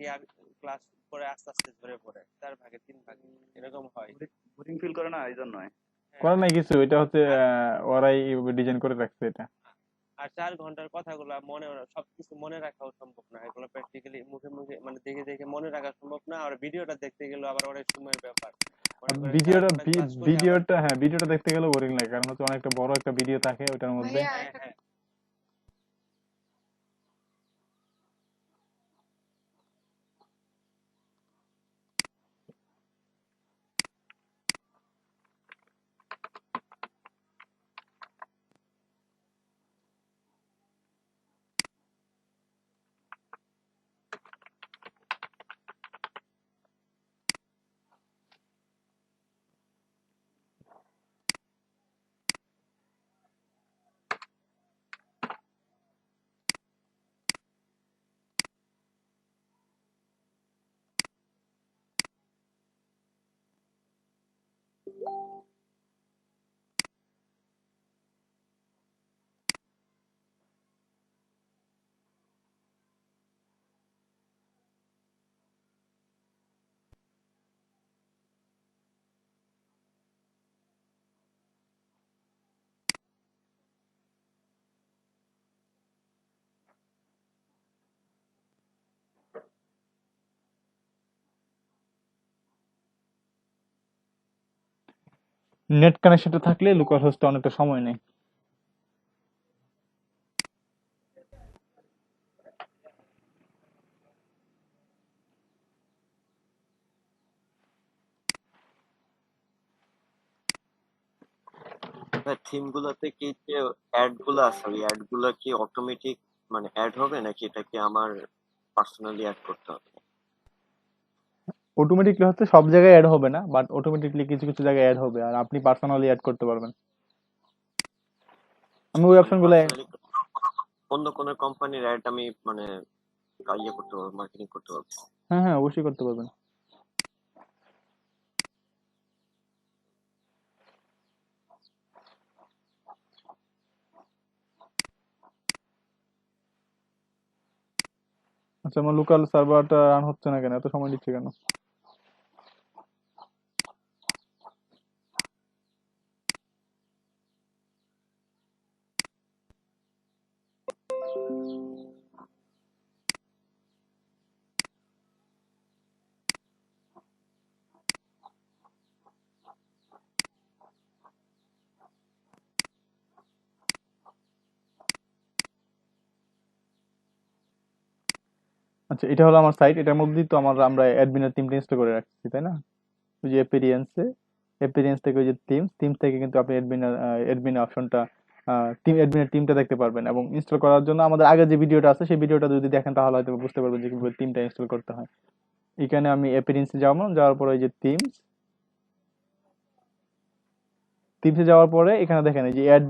Speaker 12: ক্লাস করে আস্তে আস্তে ধরে পড়ে, 4 ভাগে 3 ভাগ এরকম হয়।
Speaker 10: বোরিং ফিল করে না এই জন্যই।
Speaker 12: হ্যাঁ
Speaker 1: করার নাই
Speaker 12: হ্যাঁ।
Speaker 1: কিছু, এটা হচ্ছে
Speaker 12: আর
Speaker 1: ওরাই ডিজাইন করে রাখছে এটা।
Speaker 12: আর 4 ঘন্টার কথাগুলো সবকিছু মনে রাখাও সম্ভব না, এগুলো প্র্যাকটিক্যালি মুখে মুখে মানে দেখে দেখে মনে রাখা সম্ভব না, আর ভিডিওটা দেখতে গেলেও আবার অনেক সময়ের ব্যাপার, মনে করেন 4 ঘন্টা ক্লাস করে আবার।
Speaker 1: ভিডিওটা দেখতে গেলে বোরিং লাগে, কারণ হচ্ছে অনেকটা বড় একটা ভিডিও থাকে ওটার মধ্যে।
Speaker 2: ভাইয়া
Speaker 12: হ্যাঁ
Speaker 2: একটা
Speaker 12: হ্যাঁ।
Speaker 1: নেট কানেকশনটা থাকলে লোকাল হোস্টে অনেকটা সময় নেয়।
Speaker 11: থিম গুলাতে কি যে অ্যাড গুলো আছে, ওই অ্যাড গুলা কি অটোমেটিক মানে অ্যাড হবে, নাকি এটা কি আমার পার্সোনালি অ্যাড করতে হবে?
Speaker 1: অটোমেটিকলি হচ্ছে সব জায়গায় অ্যাড হবে না, বাট অটোমেটিকলি কিছু কিছু জায়গায় অ্যাড হবে, আর আপনি পার্সোনালি অ্যাড করতে পারবেন। আমি ওই
Speaker 11: মানে
Speaker 1: অপশনগুলো,
Speaker 11: পার্সোনালি অন্য কোন কোম্পানির অ্যাড আমি মানে ইয়ে করতে পারবো, মার্কেটিং করতে পারবো?
Speaker 1: হ্যাঁ হ্যাঁ অবশ্যই করতে পারবেন। আচ্ছা, আমার লোকাল সার্ভারটা রান হচ্ছে না কেন, এত সময় নিচ্ছে কেন? আচ্ছা, এটা হলো আমার সাইট, এটার মধ্যেই তো আমরা অ্যাডমিনের টিমটা ইনস্টল করে রাখছি, তাই না? ওই যে অ্যাপিরিয়েন্স থেকে ওই যে টিম থেকে কিন্তু আপনি অ্যাডমিন অপশনটা, অ্যাডমিনের টিমটা দেখতে পারবেন। এবং ইনস্টল করার জন্য আমাদের আগে যে ভিডিওটা আছে সেই ভিডিওটা যদি দেখেন তাহলে হয়তো বুঝতে পারবেন যে কিভাবে টিমটা ইনস্টল করতে হয়। এখানে আমি অ্যাপিরিয়েন্সে যাওয়ার পরে ওই যে টিমসে যাওয়ার পরে এখানে দেখেন এই যে অ্যাড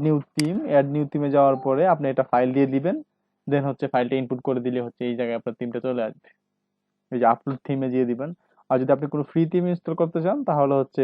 Speaker 1: নিউ টিমে যাওয়ার পরে আপনি এটা ফাইল দিয়ে দিবেন। দেন হচ্ছে ফাইলটা ইনপুট করে দিলে হচ্ছে এই জায়গায় আপনার টিমটা চলে আসবে। এই যে আপলোড থিমে দিয়ে দিবেন। আর যদি আপনি কোনো ফ্রি থিম ইনস্টল করতে চান তাহলে হচ্ছে